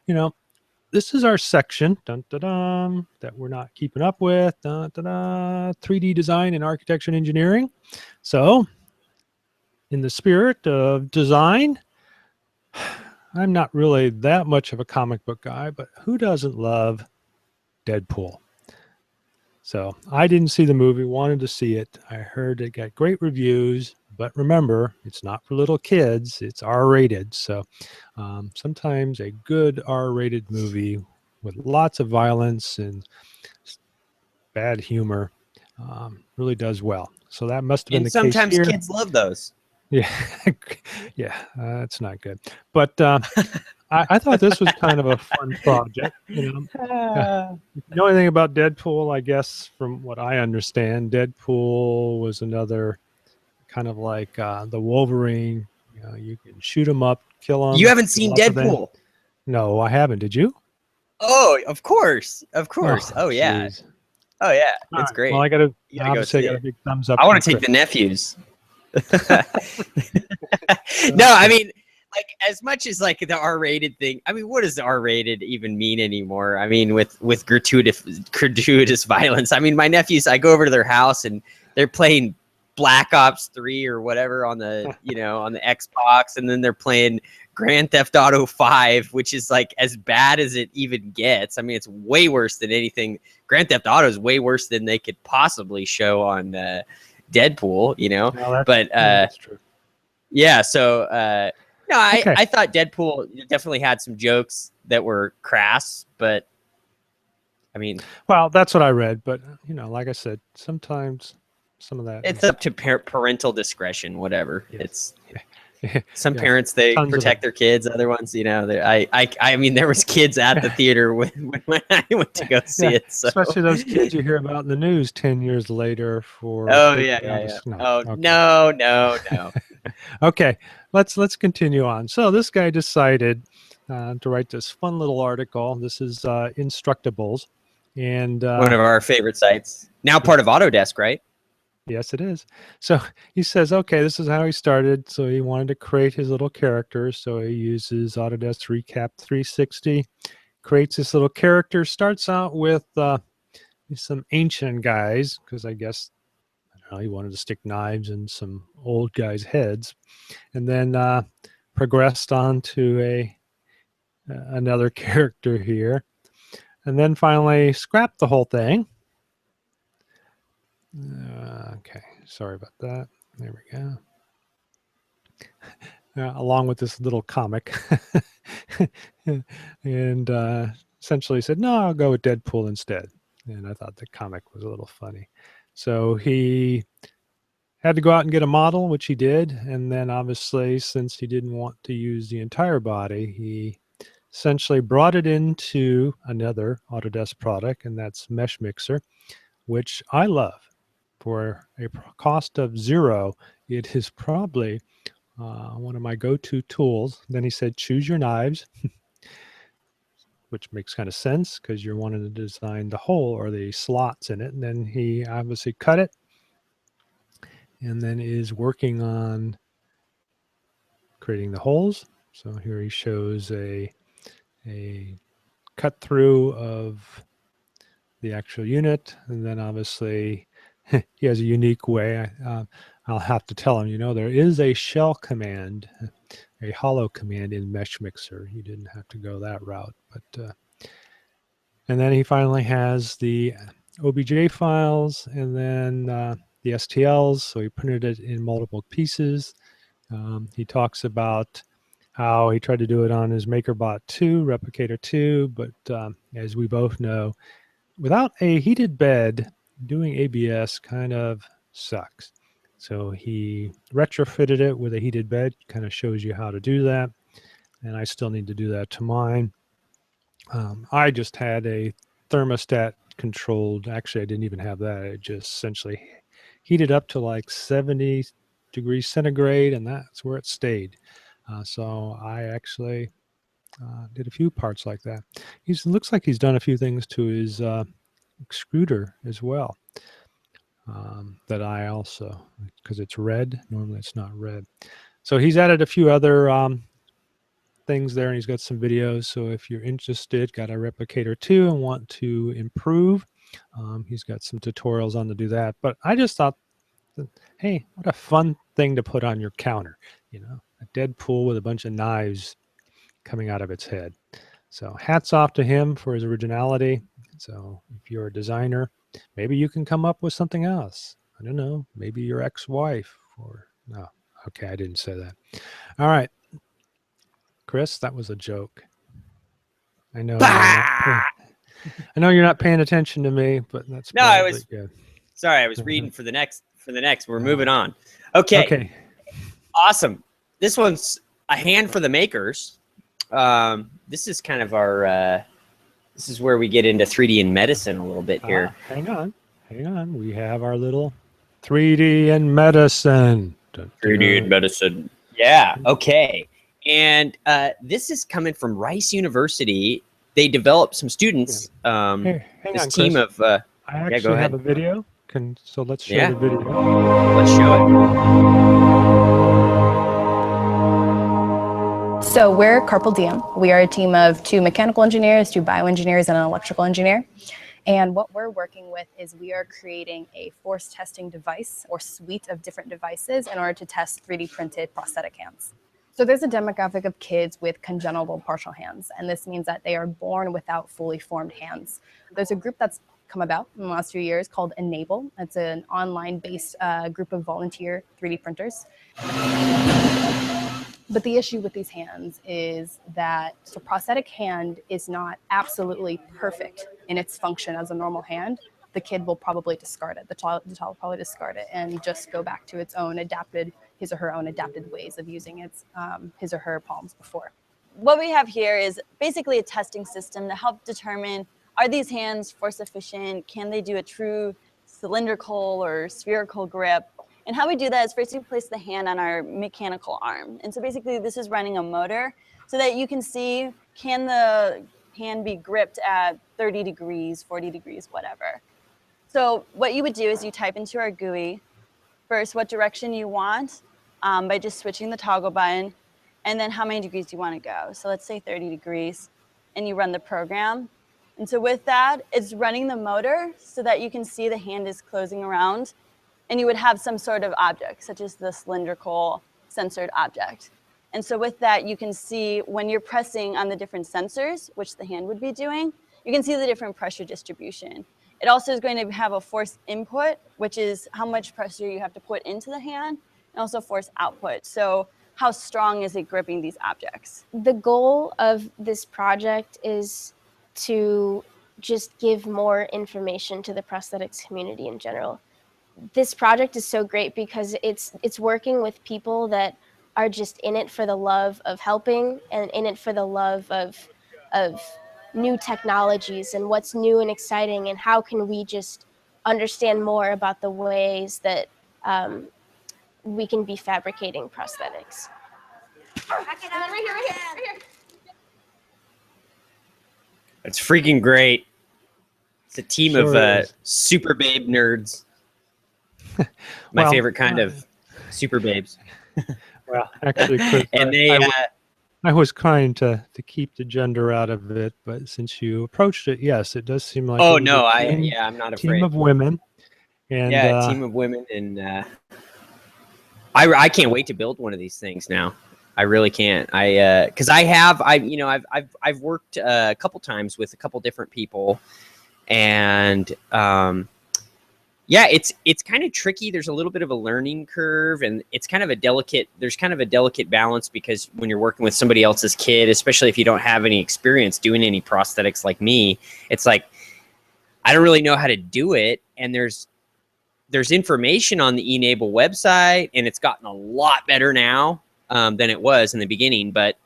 [SPEAKER 3] You know, this is our section dun, dun, dun, that we're not keeping up with. Dun, dun, dun, 3D design and architecture and engineering. So, in the spirit of design, I'm not really that much of a comic book guy, but who doesn't love Deadpool? So I didn't see the movie, wanted to see it. I heard it got great reviews, but remember, it's not for little kids. It's R-rated. So sometimes a good R-rated movie with lots of violence and bad humor really does well. So that must have been
[SPEAKER 2] And
[SPEAKER 3] the case here.
[SPEAKER 2] sometimes kids love those.
[SPEAKER 3] Yeah, yeah, that's not good. But I thought this was kind of a fun project. If you know anything about Deadpool, I guess from what I understand, Deadpool was another kind of like the Wolverine. You know, you can shoot him up, kill him.
[SPEAKER 2] You haven't seen Deadpool?
[SPEAKER 3] No, I haven't. Did you?
[SPEAKER 2] Oh, of course, of course. Oh yeah,
[SPEAKER 3] geez.
[SPEAKER 2] oh yeah,
[SPEAKER 3] All
[SPEAKER 2] it's
[SPEAKER 3] right.
[SPEAKER 2] great.
[SPEAKER 3] Well, I got to
[SPEAKER 2] obviously
[SPEAKER 3] got a big thumbs up.
[SPEAKER 2] I want to take the nephews. No, I mean, like as much as like the R-rated thing. I mean, what does the R-rated even mean anymore? I mean, with gratuitous violence. I mean, my nephews. I go over to their house and they're playing Black Ops 3 or whatever on the on the Xbox, and then they're playing Grand Theft Auto 5, which is like as bad as it even gets. I mean, it's way worse than anything. Grand Theft Auto is way worse than they could possibly show on Deadpool,
[SPEAKER 3] No,
[SPEAKER 2] but
[SPEAKER 3] that's true.
[SPEAKER 2] yeah. So no,
[SPEAKER 3] Okay.
[SPEAKER 2] I thought Deadpool definitely had some jokes that were crass, but I mean,
[SPEAKER 3] Well, that's what I read, but like I said, sometimes some of that
[SPEAKER 2] it's up to parental discretion. Whatever.
[SPEAKER 3] Yes.
[SPEAKER 2] It's
[SPEAKER 3] Yeah,
[SPEAKER 2] parents, they protect their kids. Other ones, I mean, there was kids at the theater when I went to go see it. So.
[SPEAKER 3] Especially those kids you hear about in the news 10 years later for.
[SPEAKER 2] Oh yeah.
[SPEAKER 3] No.
[SPEAKER 2] Oh
[SPEAKER 3] Okay.
[SPEAKER 2] no.
[SPEAKER 3] Okay, let's continue on. So this guy decided to write this fun little article. This is Instructables, and
[SPEAKER 2] one of our favorite sites. Now part of Autodesk, right?
[SPEAKER 3] Yes, it is. So he says, okay, this is how he started. So he wanted to create his little character. So he uses Autodesk Recap 360, creates this little character, starts out with some ancient guys, because I guess, I don't know, he wanted to stick knives in some old guys' heads, and then progressed on to another character here, and then finally scrapped the whole thing. Okay, sorry about that. There we go. Along with this little comic. And essentially said, no, I'll go with Deadpool instead. And I thought the comic was a little funny. So he had to go out and get a model, which he did. And then obviously, since he didn't want to use the entire body, he essentially brought it into another Autodesk product, and that's Mesh Mixer, which I love. For a cost of $0, it is probably one of my go-to tools. Then he said, choose your knives, which makes kind of sense because you're wanting to design the hole or the slots in it. And then he obviously cut it and then is working on creating the holes. So here he shows a cut through of the actual unit, and then obviously he has a unique way. I'll have to tell him, there is a shell command, a hollow command in Mesh Mixer. You didn't have to go that route, but And then he finally has the OBJ files and then the STLs. So he printed it in multiple pieces. He talks about how he tried to do it on his MakerBot 2, Replicator 2, but as we both know, without a heated bed, doing ABS kind of sucks. So he retrofitted it with a heated bed, kind of shows you how to do that. And I still need to do that to mine. I just had a thermostat controlled. Actually, I didn't even have that. It just essentially heated up to like 70 degrees centigrade, and that's where it stayed. So I actually did a few parts like that. Looks like he's done a few things to his extruder as well. That I also, because it's red. Normally it's not red. So he's added a few other things there, and he's got some videos. So if you're interested, got a Replicator 2 and want to improve, he's got some tutorials on to do that. But I just thought, hey, what a fun thing to put on your counter, you know, a Deadpool with a bunch of knives coming out of its head. So hats off to him for his originality. So if you're a designer, maybe you can come up with something else. I don't know, maybe your ex-wife or no. Okay, I didn't say that. All right, Chris, that was a joke. I know I know you're not paying attention to me, but that's
[SPEAKER 2] No, I was
[SPEAKER 3] good.
[SPEAKER 2] Sorry, I was reading for the next. We're moving on. Okay.
[SPEAKER 3] Okay.
[SPEAKER 2] Awesome. This one's a hand for the makers. This is kind of our. This is where we get into 3D in medicine a little bit here.
[SPEAKER 3] Hang on. We have our little 3D in medicine.
[SPEAKER 2] 3D in medicine. Yeah. Okay. And this is coming from Rice University. They developed some students.
[SPEAKER 3] Hey, hang on,
[SPEAKER 2] team
[SPEAKER 3] Chris.
[SPEAKER 2] of.
[SPEAKER 3] I actually have a video. So let's show the video.
[SPEAKER 2] Let's show
[SPEAKER 5] it. So we're Carpal Diem. We are a team of 2 mechanical engineers, 2 bioengineers, and an electrical engineer. And what we're working with is we are creating a force testing device or suite of different devices in order to test 3D printed prosthetic hands. So there's a demographic of kids with congenital partial hands, and this means that they are born without fully formed hands. There's a group that's come about in the last few years called Enable. It's an online-based group of volunteer 3D printers. But the issue with these hands is that the prosthetic hand is not absolutely perfect in its function as a normal hand. The kid will probably discard it. The child will probably discard it and just go back to its own his or her own adapted ways of using his or her palms before.
[SPEAKER 6] What we have here is basically a testing system to help determine, are these hands force efficient? Can they do a true cylindrical or spherical grip? And how we do that is first we place the hand on our mechanical arm. And so basically this is running a motor so that you can see, can the hand be gripped at 30 degrees, 40 degrees, whatever. So what you would do is you type into our GUI first what direction you want by just switching the toggle button, and then how many degrees you want to go. So let's say 30 degrees, and you run the program. And so with that, it's running the motor so that you can see the hand is closing around, and you would have some sort of object, such as the cylindrical censored object. And so with that, you can see when you're pressing on the different sensors, which the hand would be doing, you can see the different pressure distribution. It also is going to have a force input, which is how much pressure you have to put into the hand, and also force output. So how strong is it gripping these objects?
[SPEAKER 7] The goal of this project is to just give more information to the prosthetics community in general. This project is so great because it's working with people that are just in it for the love of helping and in it for the love of new technologies and what's new and exciting, and how can we just understand more about the ways that we can be fabricating prosthetics.
[SPEAKER 2] It's freaking great. It's a team of super babe nerds. My favorite kind of super babes.
[SPEAKER 3] Well, actually, Chris,
[SPEAKER 2] and
[SPEAKER 3] I was trying to keep the gender out of it, but since you approached it, yes, it does seem like
[SPEAKER 2] I'm not afraid.
[SPEAKER 3] Team of women, and
[SPEAKER 2] team of women, and I can't wait to build one of these things now. I really can't. Because I've worked a couple times with a couple different people, and yeah, it's kind of tricky. There's a little bit of a learning curve, and it's kind of a delicate. There's kind of a delicate balance, because when you're working with somebody else's kid, especially if you don't have any experience doing any prosthetics like me, it's like I don't really know how to do it. And there's information on the eNable website, and it's gotten a lot better now than it was in the beginning. But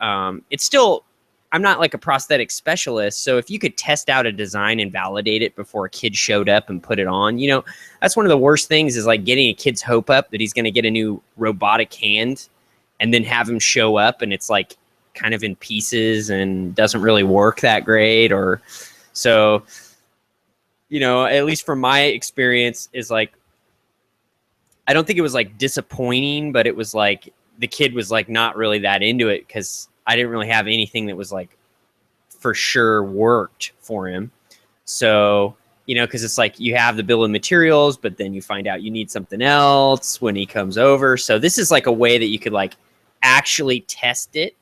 [SPEAKER 2] it's still, I'm not like a prosthetic specialist. So if you could test out a design and validate it before a kid showed up and put it on, you know, that's one of the worst things, is like getting a kid's hope up that he's going to get a new robotic hand and then have him show up and it's like kind of in pieces and doesn't really work that great. Or so, you know, at least from my experience, is like, I don't think it was like disappointing, but it was like the kid was like not really that into it, because I didn't really have anything that was like for sure worked for him. So, you know, because it's like you have the bill of materials, but then you find out you need something else when he comes over. So this is like a way that you could like actually test it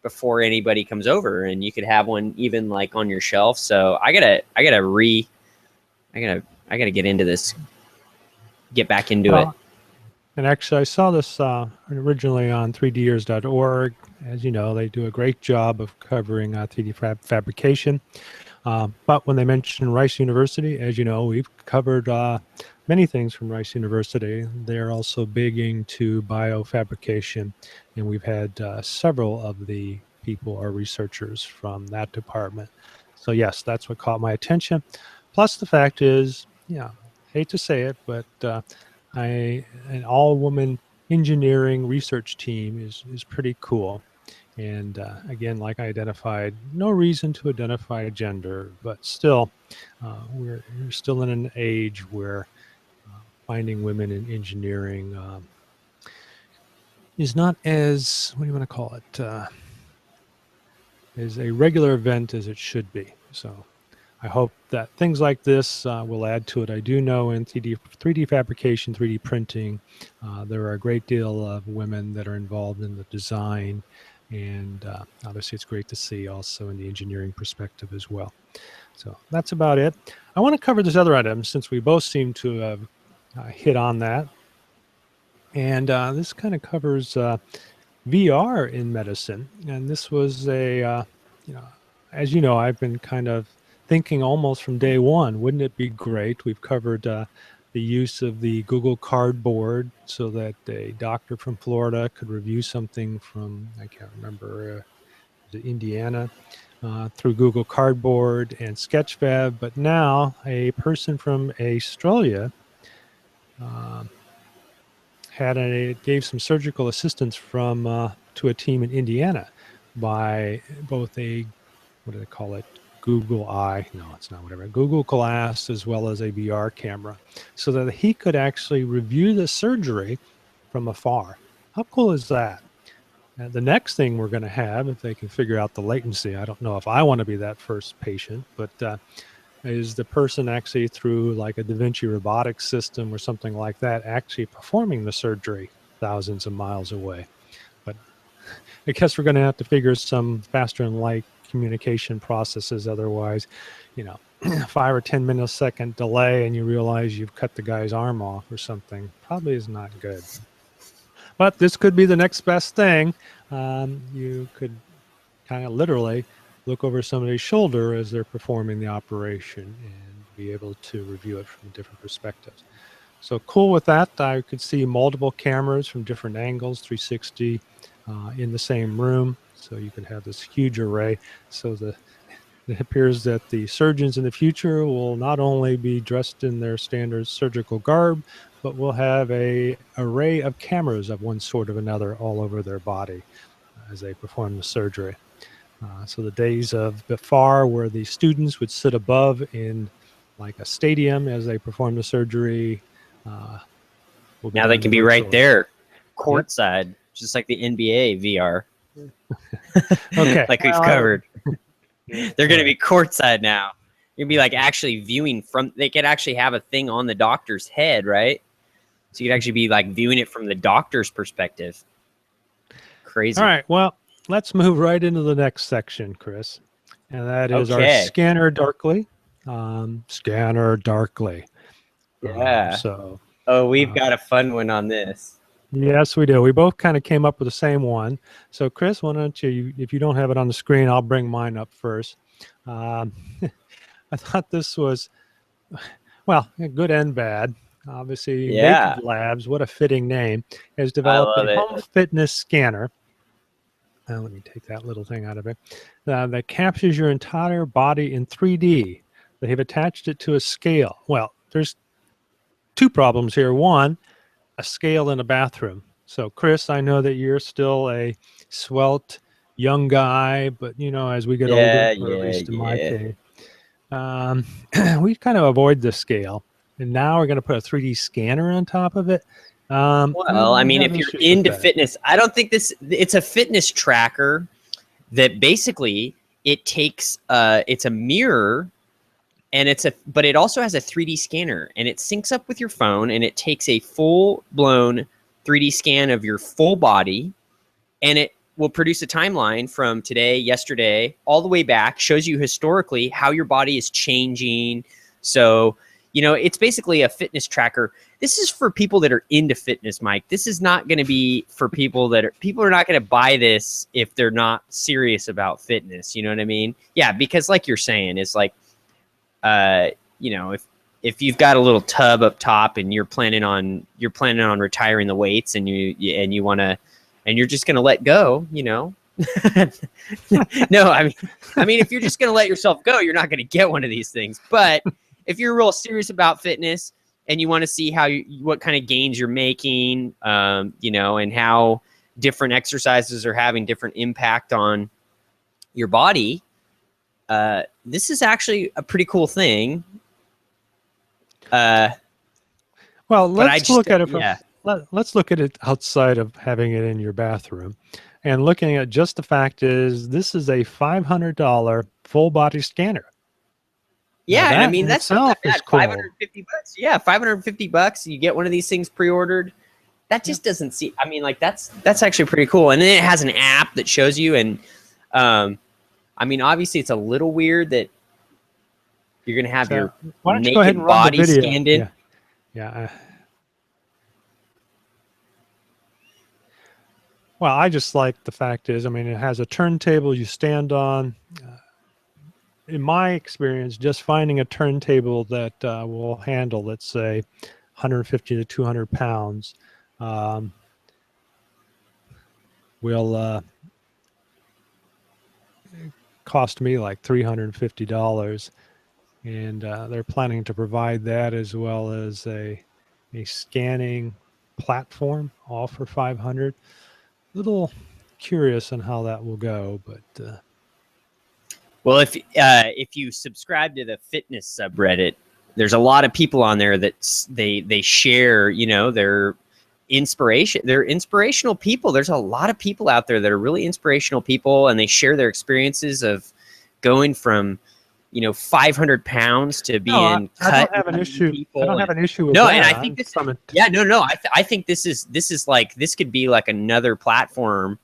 [SPEAKER 2] before anybody comes over, and you could have one even like on your shelf. So I gotta get into this, get back into it.
[SPEAKER 3] And actually, I saw this originally on 3ders.org. As you know, they do a great job of covering 3D fabrication. But when they mention Rice University, as you know, we've covered many things from Rice University. They're also big into biofabrication, and we've had several of the people or researchers from that department. So yes, that's what caught my attention. Plus the fact is, yeah, hate to say it, but an all-woman engineering research team is pretty cool. And again, like I identified, no reason to identify gender, but still, we're still in an age where finding women in engineering is not as, what do you want to call it, is a regular event as it should be. So I hope that things like this will add to it. I do know in 3D fabrication, 3D printing, there are a great deal of women that are involved in the design, and obviously it's great to see also in the engineering perspective as well. So that's about it. I want to cover this other item since we both seem to have hit on that. And this kind of covers VR in medicine. And this was a, as you know, I've been kind of thinking almost from day one, wouldn't it be great? We've covered the use of the Google Cardboard so that a doctor from Florida could review something from, I can't remember, Indiana, through Google Cardboard and Sketchfab. But now a person from Australia gave some surgical assistance to a team in Indiana by both a, what do they call it? Google Eye, no, it's not whatever, Google Glass, as well as a VR camera, so that he could actually review the surgery from afar. How cool is that? And the next thing we're going to have, if they can figure out the latency, I don't know if I want to be that first patient, but is the person actually through like a Da Vinci robotics system or something like that actually performing the surgery thousands of miles away. But I guess we're going to have to figure some faster than light communication processes. Otherwise, 5 or 10 millisecond delay and you realize you've cut the guy's arm off or something probably is not good. But this could be the next best thing. You could kind of literally look over somebody's shoulder as they're performing the operation and be able to review it from different perspectives. So cool with that. I could see multiple cameras from different angles, 360 in the same room. So you can have this huge array. So it appears that the surgeons in the future will not only be dressed in their standard surgical garb, but will have an array of cameras of one sort or another all over their body as they perform the surgery. So the days of before where the students would sit above in like a stadium as they perform the surgery.
[SPEAKER 2] Now they can be right there, courtside, just like the NBA VR.
[SPEAKER 3] Okay.
[SPEAKER 2] Like we've covered. They're going to be courtside now. You'll be like actually viewing from, they could actually have a thing on the doctor's head, right? So you could actually be like viewing it from the doctor's perspective. Crazy.
[SPEAKER 3] All right. Well, let's move right into the next section, Chris, and that is our
[SPEAKER 2] Okay.
[SPEAKER 3] scanner darkly. Scanner darkly.
[SPEAKER 2] Yeah.
[SPEAKER 3] So.
[SPEAKER 2] Oh, we've got a fun one on this.
[SPEAKER 3] Yes, we do. We both kind of came up with the same one. So, Chris, why don't you, if you don't have it on the screen, I'll bring mine up first. I thought this was, well, good and bad. Obviously,
[SPEAKER 2] Yeah.
[SPEAKER 3] Naked Labs, what a fitting name, has
[SPEAKER 2] I
[SPEAKER 3] developed
[SPEAKER 2] love
[SPEAKER 3] a
[SPEAKER 2] it.
[SPEAKER 3] home fitness scanner. Let me take that little thing out of it. That captures your entire body in 3D. They have attached it to a scale. Well, there's two problems here. One, a scale in a bathroom. So, Chris, I know that you're still a svelte young guy, but you know, as we get older, or at least in my case, we kind of avoid the scale. And now we're going to put a 3D scanner on top of it.
[SPEAKER 2] Well, I mean, if you're into fitness, I don't think it's a fitness tracker that basically it takes, it's a mirror, and but it also has a 3D scanner, and it syncs up with your phone, and it takes a full-blown 3D scan of your full body, and it will produce a timeline from today, yesterday, all the way back, shows you historically how your body is changing. So, you know, it's basically a fitness tracker. This is for people that are into fitness, Mike. This is not going to be for people are not going to buy this if they're not serious about fitness. You know what I mean? Yeah, because like you're saying, it's like, you know, if you've got a little tub up top and you're planning on retiring the weights, and you want to, and you're just going to let go, you know. No, I mean, if you're just going to let yourself go, you're not going to get one of these things. But if you're real serious about fitness and you want to see what kind of gains you're making, you know, and how different exercises are having different impact on your body, this is actually a pretty cool thing.
[SPEAKER 3] Well, let's look at it from, let's look at it outside of having it in your bathroom, and looking at just the fact is this is a $500 full body scanner.
[SPEAKER 2] Yeah, and I mean that's not bad.
[SPEAKER 3] Cool.
[SPEAKER 2] $550. Yeah, $550. You get one of these things pre-ordered. That just doesn't seem. I mean, like that's actually pretty cool. And then it has an app that shows you. And I mean, obviously, it's a little weird that you're gonna have your naked body scanned in.
[SPEAKER 3] Yeah. Well, I just like the fact is, I mean, it has a turntable you stand on. In my experience, just finding a turntable that will handle, let's say, 150 to 200 pounds will cost me like $350. And they're planning to provide that as well as a scanning platform, all for $500. Little curious on how that will go, but
[SPEAKER 2] well, if you subscribe to the fitness subreddit, there's a lot of people on there that they share, you know, their inspiration. They're inspirational people. There's a lot of people out there that are really inspirational people, and they share their experiences of going from, you know, 500 pounds to being cut.
[SPEAKER 3] I don't have an issue. I don't have an issue with
[SPEAKER 2] that.
[SPEAKER 3] And
[SPEAKER 2] I think this. Yeah, no. I think this is like, this could be like another platform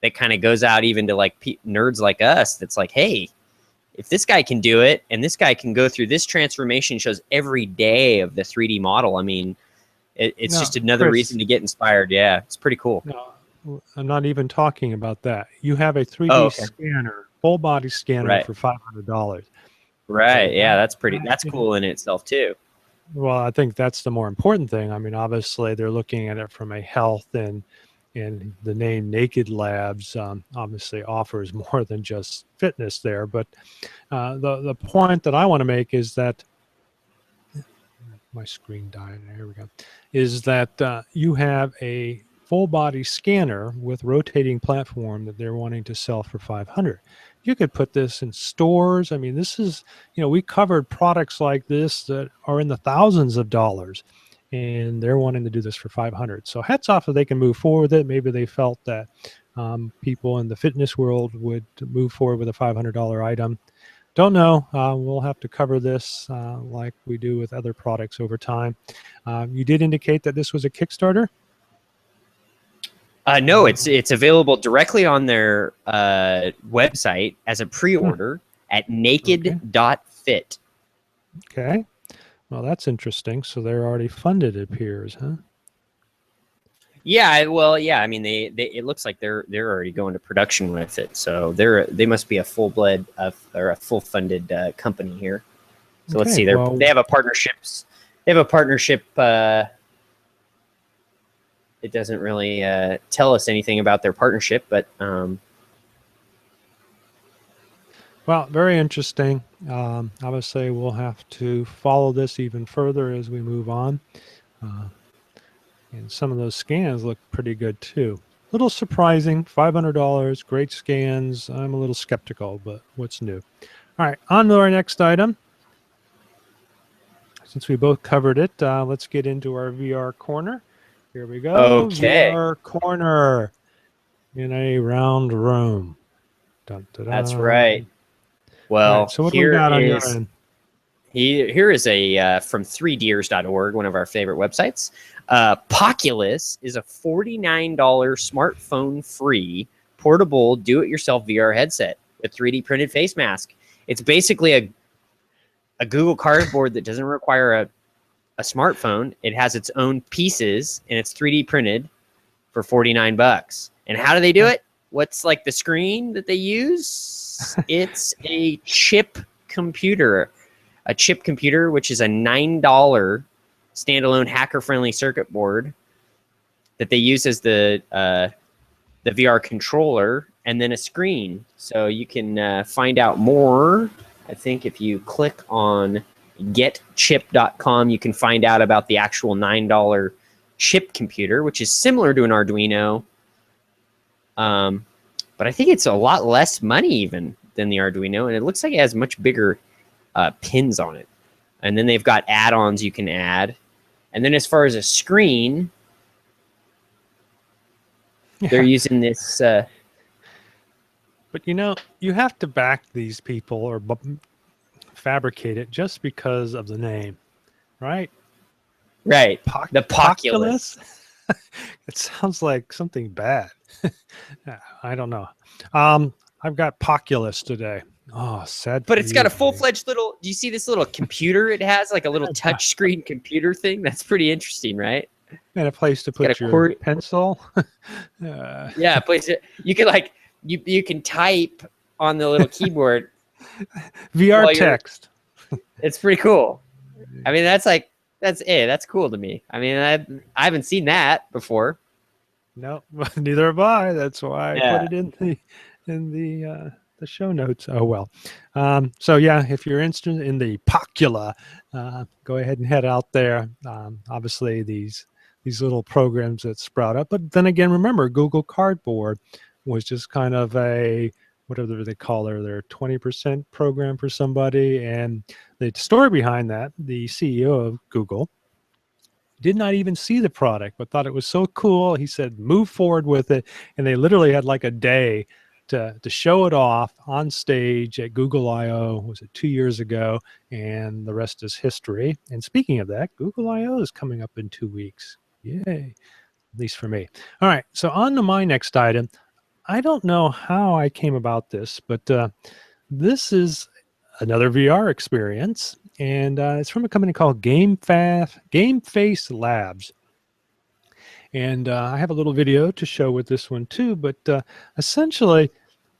[SPEAKER 2] that kind of goes out even to like nerds like us. That's like, hey, if this guy can do it, and this guy can go through this transformation, shows every day of the 3D model. I mean, it's just another reason to get inspired. Yeah, it's pretty cool.
[SPEAKER 3] No, I'm not even talking about that. You have a 3D scanner, full body scanner for $500.
[SPEAKER 2] Right. So yeah, that's cool in itself too.
[SPEAKER 3] Well, I think that's the more important thing. I mean, obviously they're looking at it from a health, and the name Naked Labs obviously offers more than just fitness there. But the point that I want to make is that my screen died. Here we go. Is that you have a full body scanner with rotating platform that they're wanting to sell for $500. You could put this in stores. I mean, this is, you know, we covered products like this that are in the thousands of dollars, and they're wanting to do this for $500. So hats off if they can move forward with it. Maybe they felt that people in the fitness world would move forward with a $500 item. Don't know. We'll have to cover this like we do with other products over time. You did indicate that this was a Kickstarter?
[SPEAKER 2] No, it's available directly on their website as a pre-order at naked.fit.
[SPEAKER 3] Okay. Well, that's interesting. So they're already funded, it appears, huh?
[SPEAKER 2] Yeah, well, yeah. I mean, they it looks like they're already going to production with it, so they must be a full-blood or a full-funded company here. So let's see. They have a partnerships. They have a partnership. It doesn't really tell us anything about their partnership, but
[SPEAKER 3] well, very interesting. Obviously, we'll have to follow this even further as we move on. And some of those scans look pretty good too. A little surprising, $500, great scans. I'm a little skeptical, but what's new? All right, on to our next item. Since we both covered it, let's get into our VR corner. Here we go.
[SPEAKER 2] Okay.
[SPEAKER 3] VR corner in a round room. Dun, dun, dun.
[SPEAKER 2] That's right. Well,
[SPEAKER 3] right, so what do we got on your end?
[SPEAKER 2] Here is a from 3deers.org, one of our favorite websites. Poculus is a $49 smartphone-free, portable, do-it-yourself VR headset with 3D printed face mask. It's basically a Google Cardboard that doesn't require a smartphone. It has its own pieces, and it's 3D printed for $49. And how do they do it? What's like the screen that they use? It's a chip computer. A chip computer, which is a $9 standalone hacker-friendly circuit board that they use as the VR controller, and then a screen. So you can find out more. I think if you click on getchip.com, you can find out about the actual $9 chip computer, which is similar to an Arduino. But I think it's a lot less money even than the Arduino, and it looks like it has much bigger pins on it. And then they've got add-ons you can add. And then as far as a screen, they're using this...
[SPEAKER 3] But you know, you have to back these people or fabricate it just because of the name, right?
[SPEAKER 2] Right. The Poculus.
[SPEAKER 3] It sounds like something bad. I don't know. I've got Poculus today. Oh, sad.
[SPEAKER 2] But it's got a full-fledged little... Do you see this little computer it has? Like a little touchscreen computer thing? That's pretty interesting, right?
[SPEAKER 3] And a place to put your pencil.
[SPEAKER 2] Yeah, a place to... You can like... You can type on the little keyboard.
[SPEAKER 3] VR text.
[SPEAKER 2] It's pretty cool. I mean, that's cool to me. I mean, I haven't seen that before.
[SPEAKER 3] No, neither have I. That's why I put it in the show notes. Oh well. So yeah, if you're interested in the Pocula, go ahead and head out there. Obviously these little programs that sprout up, but then again, remember Google Cardboard was just kind of a whatever they call their 20% program for somebody. And the story behind that, the CEO of Google did not even see the product, but thought it was so cool. He said, move forward with it. And they literally had like a day to show it off on stage at Google I/O. Was it 2 years ago? And the rest is history. And speaking of that, Google I/O is coming up in 2 weeks. Yay, at least for me. All right, so on to my next item. I don't know how I came about this, but this is another VR experience, and it's from a company called GameFace Labs. And I have a little video to show with this one too, but essentially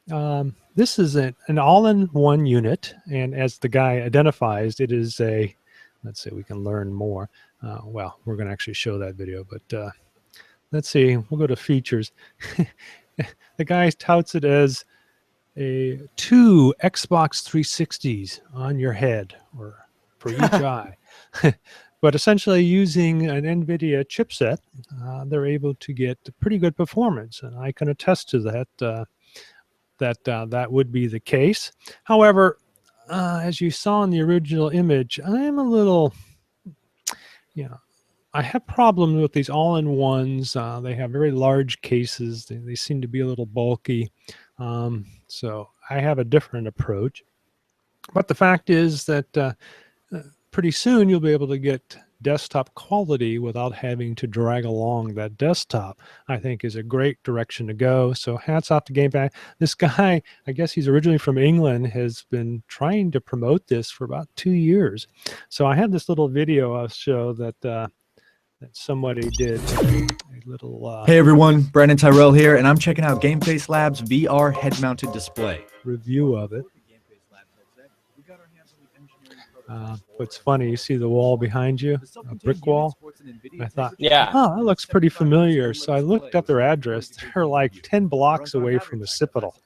[SPEAKER 3] this is an all-in-one unit, and as the guy identifies, it is a, let's see, we can learn more. Well, we're going to actually show that video, but let's see, we'll go to features. The guy touts it as two Xbox 360s on your head or for each eye. But essentially using an NVIDIA chipset, they're able to get pretty good performance. And I can attest to that, that would be the case. However, as you saw in the original image, I'm a little, I have problems with these all-in-ones. They have very large cases. They seem to be a little bulky. So I have a different approach. But the fact is that pretty soon you'll be able to get desktop quality without having to drag along that desktop, I think is a great direction to go. So hats off to GamePad. This guy, I guess he's originally from England, has been trying to promote this for about 2 years. So I have this little video I'll show that somebody did a little
[SPEAKER 8] Hey everyone, Brandon Tyrell here, and I'm checking out GameFace Labs VR head-mounted display.
[SPEAKER 3] review of it. What's funny, you see the wall behind you, a brick wall. I thought,
[SPEAKER 2] Yeah.
[SPEAKER 3] oh, that looks pretty familiar. So I looked up their address. They're like 10 blocks away from the Occipital.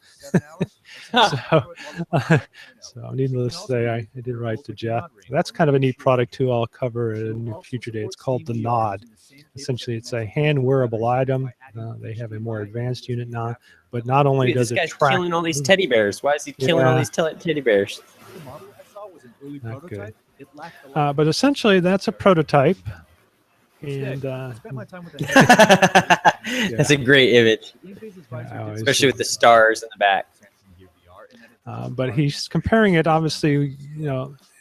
[SPEAKER 3] So needless to say, I did write to Jeff. That's kind of a neat product too. I'll cover it in a future day. It's called the Nod. Essentially, it's a hand wearable item. They have a more advanced unit now, but not only does
[SPEAKER 2] this
[SPEAKER 3] it
[SPEAKER 2] guy's
[SPEAKER 3] track.
[SPEAKER 2] killing all these teddy bears. Why is he killing all these teddy bears?
[SPEAKER 3] Not good. But essentially, that's a prototype. And
[SPEAKER 2] that's a great image, especially with the stars in the back.
[SPEAKER 3] But he's comparing it, obviously,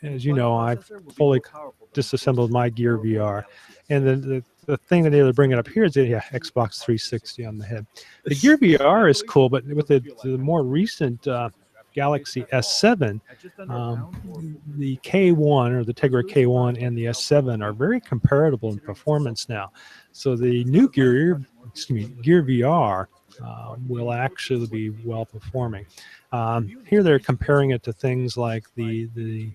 [SPEAKER 3] as you know, I've fully disassembled my Gear VR. And the thing that they're bringing up here is the Xbox 360 on the head. The Gear VR is cool, but with the more recent Galaxy S7, the K1 or the Tegra K1 and the S7 are very comparable in performance now. So the new Gear VR will actually be well performing. Here they're comparing it to things like the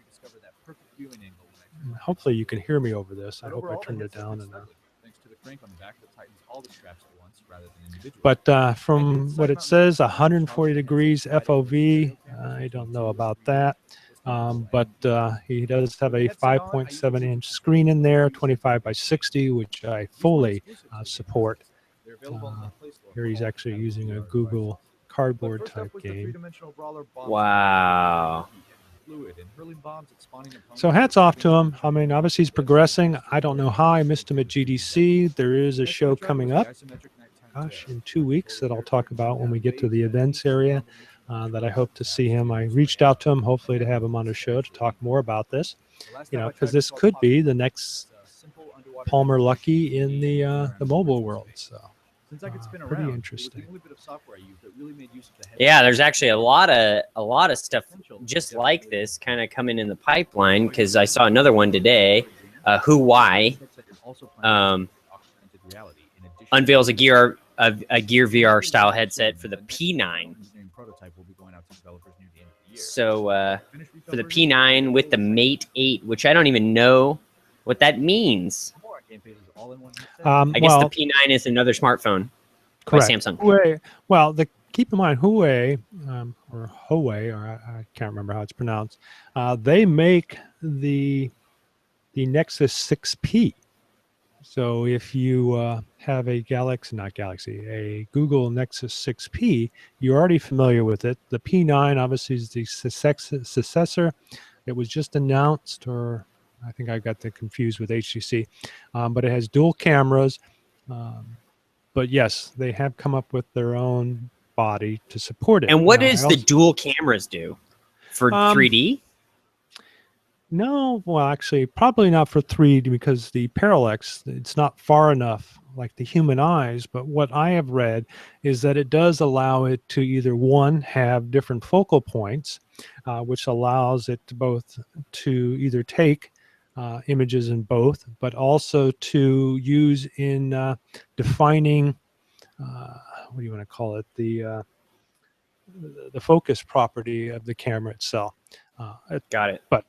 [SPEAKER 3] hopefully you can hear me over this. I hope I turned it down enough. But from what it says, 140 degrees FOV, I don't know about that. But he does have a 5.7-inch screen in there, 25 by 60, which I fully support. Here he's actually using a Google Cardboard type game.
[SPEAKER 2] Wow.
[SPEAKER 3] So hats off to him. I mean, obviously he's progressing. I don't know how I missed him at GDC. There is a show coming up, gosh, in 2 weeks that I'll talk about when we get to the events area that I hope to see him. I reached out to him, hopefully to have him on the show to talk more about this, because this could be the next Palmer Luckey in the mobile world. So pretty interesting.
[SPEAKER 2] Yeah, there's actually a lot of stuff just like this kind of coming in the pipeline, because I saw another one today. Huawei unveils a Gear VR style headset for the P9. So for the P9 with the Mate 8, which I don't even know what that means. I guess the P9 is another smartphone by Samsung.
[SPEAKER 3] Huawei, keep in mind, Huawei, or I can't remember how it's pronounced, they make the Nexus 6P. So if you have a a Google Nexus 6P, you're already familiar with it. The P9 obviously is the successor. It was just announced, or I think I got that confused with HTC, but it has dual cameras. But yes, they have come up with their own body to support it.
[SPEAKER 2] And what does the dual cameras do for 3D?
[SPEAKER 3] No, well, actually, probably not for 3D, because the parallax, it's not far enough like the human eyes. But what I have read is that it does allow it to either, one, have different focal points, which allows it to either take images in both, but also to use in defining, what do you want to call it, the focus property of the camera itself.
[SPEAKER 2] Got it.
[SPEAKER 3] But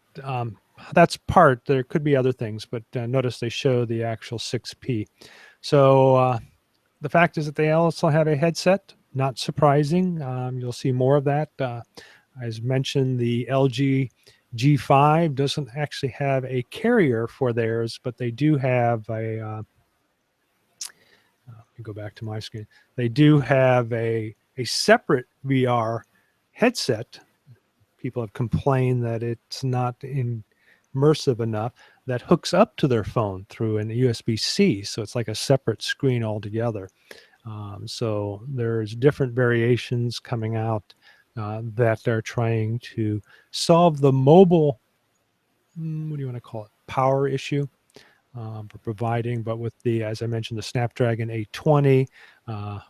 [SPEAKER 3] that's part. There could be other things, but notice they show the actual 6P. So the fact is that they also have a headset. Not surprising. You'll see more of that. As mentioned, the LG G5 doesn't actually have a carrier for theirs, but they do have a. Let me go back to my screen. They do have a separate VR headset. People have complained that it's not immersive enough, that hooks up to their phone through an USB-C. So it's like a separate screen altogether. So there's different variations coming out that are trying to solve the mobile, what do you want to call it, power issue. providing, but with the, as I mentioned, the Snapdragon 820,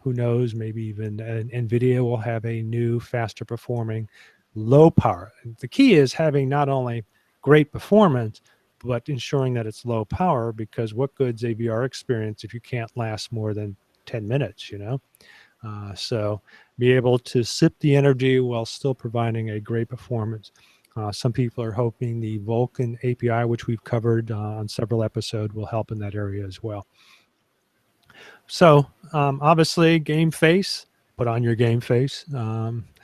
[SPEAKER 3] who knows, maybe even NVIDIA will have a new, faster performing, low power. The key is having not only great performance, but ensuring that it's low power, because what good's a VR experience if you can't last more than 10 minutes, you know? So be able to sip the energy while still providing a great performance. Some people are hoping the Vulkan API, which we've covered on several episodes, will help in that area as well. So obviously Game Face, put on your Game Face,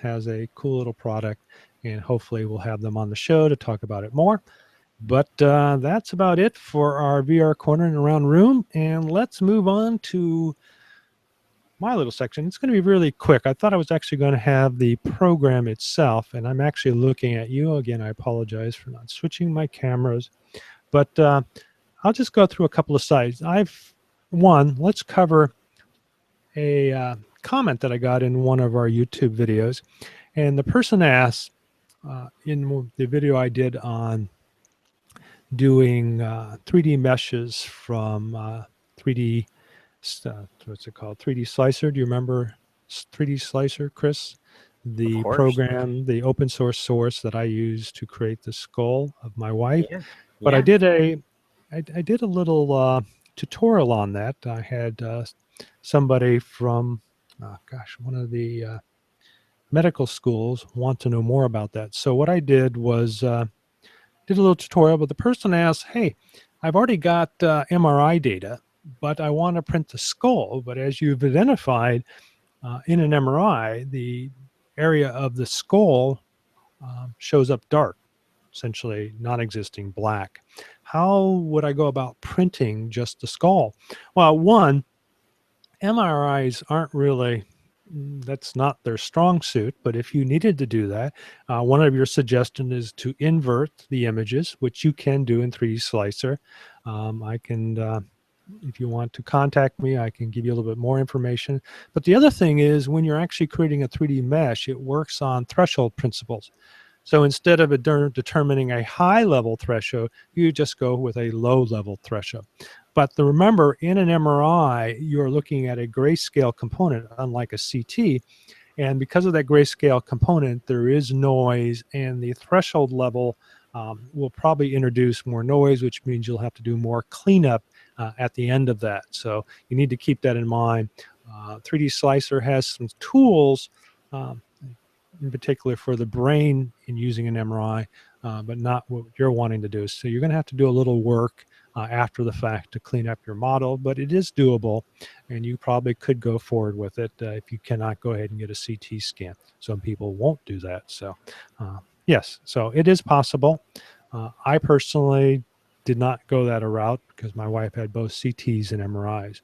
[SPEAKER 3] has a cool little product, and hopefully we'll have them on the show to talk about it more. But that's about it for our VR corner and around room. And let's move on to my little section. It's going to be really quick. I thought I was actually going to have the program itself, and I'm actually looking at you. Again, I apologize for not switching my cameras. But I'll just go through a couple of slides. Let's cover a comment that I got in one of our YouTube videos. And the person asked, in the video I did on doing 3D meshes from 3D, what's it called? 3D Slicer. Do you remember 3D Slicer, Chris? The program, the open source that I use to create the skull of my wife.
[SPEAKER 2] Yeah.
[SPEAKER 3] But I did a little tutorial on that. I had somebody from, one of the medical schools want to know more about that. So what I did was did a little tutorial, but the person asked, hey, I've already got MRI data, but I want to print the skull. But as you've identified, in an MRI, the area of the skull shows up dark, essentially non-existing black. How would I go about printing just the skull? Well, one, MRIs aren't really, that's not their strong suit, but if you needed to do that, one of your suggestions is to invert the images, which you can do in 3D Slicer. I can, if you want to contact me, I can give you a little bit more information. But the other thing is, when you're actually creating a 3D mesh, it works on threshold principles. So instead of determining a high level threshold, you just go with a low level threshold. But remember, in an MRI, you're looking at a grayscale component, unlike a CT. And because of that grayscale component, there is noise, and the threshold level will probably introduce more noise, which means you'll have to do more cleanup at the end of that. So you need to keep that in mind. 3D Slicer has some tools, in particular for the brain in using an MRI, but not what you're wanting to do. So you're going to have to do a little work after the fact to clean up your model, but it is doable, and you probably could go forward with it if you cannot go ahead and get a CT scan. Some people won't do that. So yes, so it is possible. I personally did not go that route because my wife had both CTs and MRIs.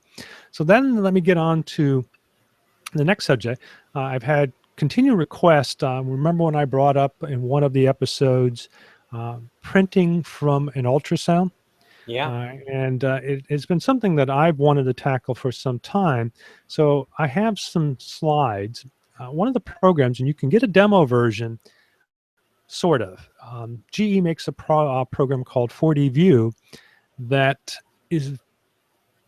[SPEAKER 3] So then let me get on to the next subject. I've had continued requests. Remember when I brought up in one of the episodes printing from an ultrasound?
[SPEAKER 2] Yeah.
[SPEAKER 3] And it's been something that I've wanted to tackle for some time. So I have some slides. One of the programs, and you can get a demo version, sort of. GE makes a program called 4D View that is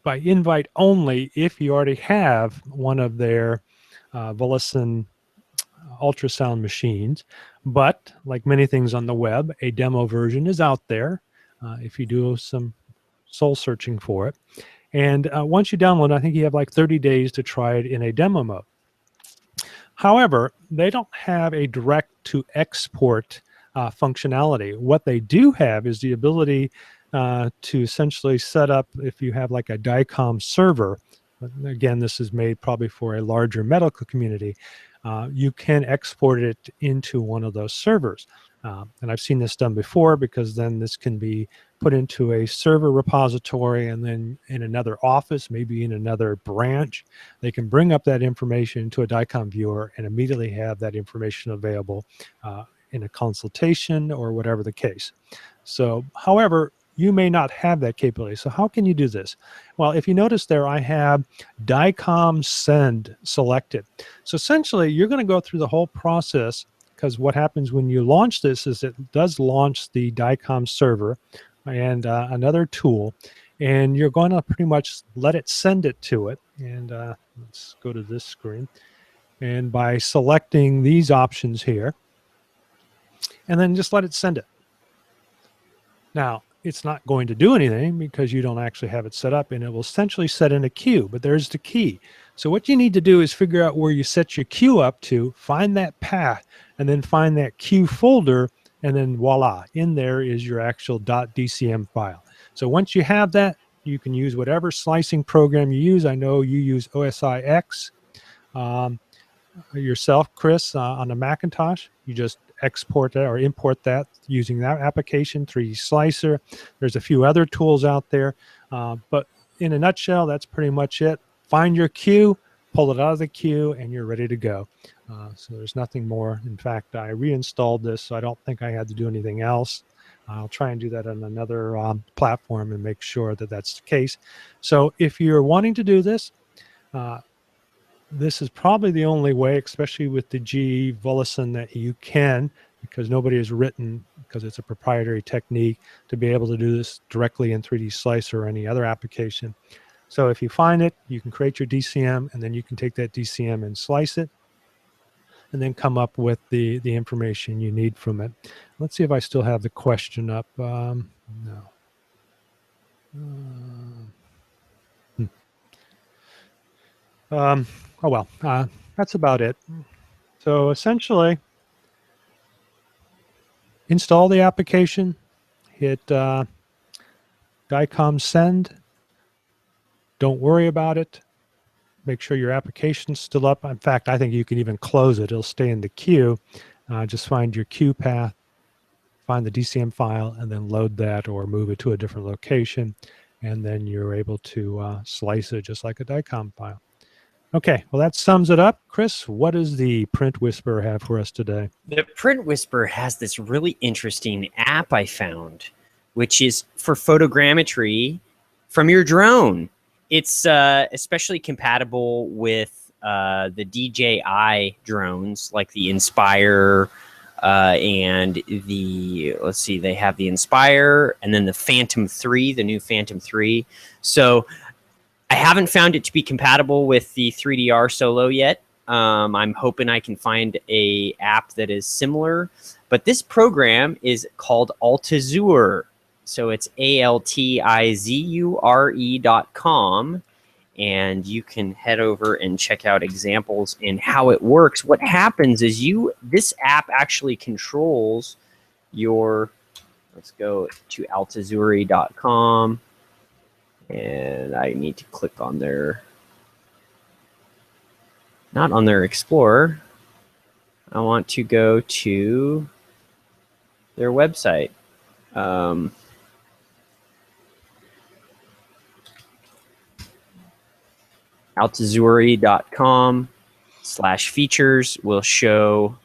[SPEAKER 3] by invite only if you already have one of their Volison ultrasound machines. But like many things on the web, a demo version is out there if you do some soul searching for it. And once you download it, I think you have like 30 days to try it in a demo mode. However, they don't have a direct to export functionality. What they do have is the ability to essentially set up, if you have like a DICOM server, again, this is made probably for a larger medical community, you can export it into one of those servers. And I've seen this done before, because then this can be put into a server repository, and then in another office, maybe in another branch, they can bring up that information into a DICOM viewer and immediately have that information available in a consultation or whatever the case. So, however, you may not have that capability. So how can you do this? Well, if you notice there, I have DICOM send selected. So essentially, you're going to go through the whole process, because what happens when you launch this is it does launch the DICOM server and another tool. and you're going to pretty much let it send it to it. And let's go to this screen. And by selecting these options here, and then just let it send it. Now, it's not going to do anything because you don't actually have it set up, and it will essentially set in a queue, but there's the key. So what you need to do is figure out where you set your queue up to, find that path, and then find that queue folder, and then voila, in there is your actual .dcm file. So once you have that, you can use whatever slicing program you use. I know you use OSIX yourself, Chris, on a Macintosh. You just export that or import that using that application, 3D Slicer. There's a few other tools out there, but in a nutshell, that's pretty much it. Find your queue, pull it out of the queue, and you're ready to go. So there's nothing more. In fact, I reinstalled this, so I don't think I had to do anything else. I'll try and do that on another platform and make sure that that's the case. So if you're wanting to do this, this is probably the only way, especially with the GE Volison, that you can, because nobody has written, because it's a proprietary technique, to be able to do this directly in 3D Slicer or any other application. So if you find it, you can create your DCM, and then you can take that DCM and slice it, and then come up with the information you need from it. Let's see if I still have the question up. No. Oh well, that's about it. So essentially, install the application, hit DICOM send. Don't worry about it. Make sure your application's still up. In fact, I think you can even close it. It'll stay in the queue. Just find your queue path, find the DCM file, and then load that or move it to a different location. And then you're able to slice it just like a DICOM file. Okay, well, that sums it up. Chris, what does the Print Whisperer have for us today?
[SPEAKER 2] The Print Whisperer has this really interesting app I found, which is for photogrammetry from your drone. It's especially compatible with the DJI drones, like the Inspire and the, let's see, they have the Inspire and then the Phantom 3, the new Phantom 3. So I haven't found it to be compatible with the 3DR Solo yet. I'm hoping I can find a app that is similar, but this program is called Altazure. So it's altizure.com, and you can head over and check out examples in how it works. What happens is this app actually controls your, let's go to altizure.com. And I need to click on their, not on their Explorer. I want to go to their website. altizure.com/features will show,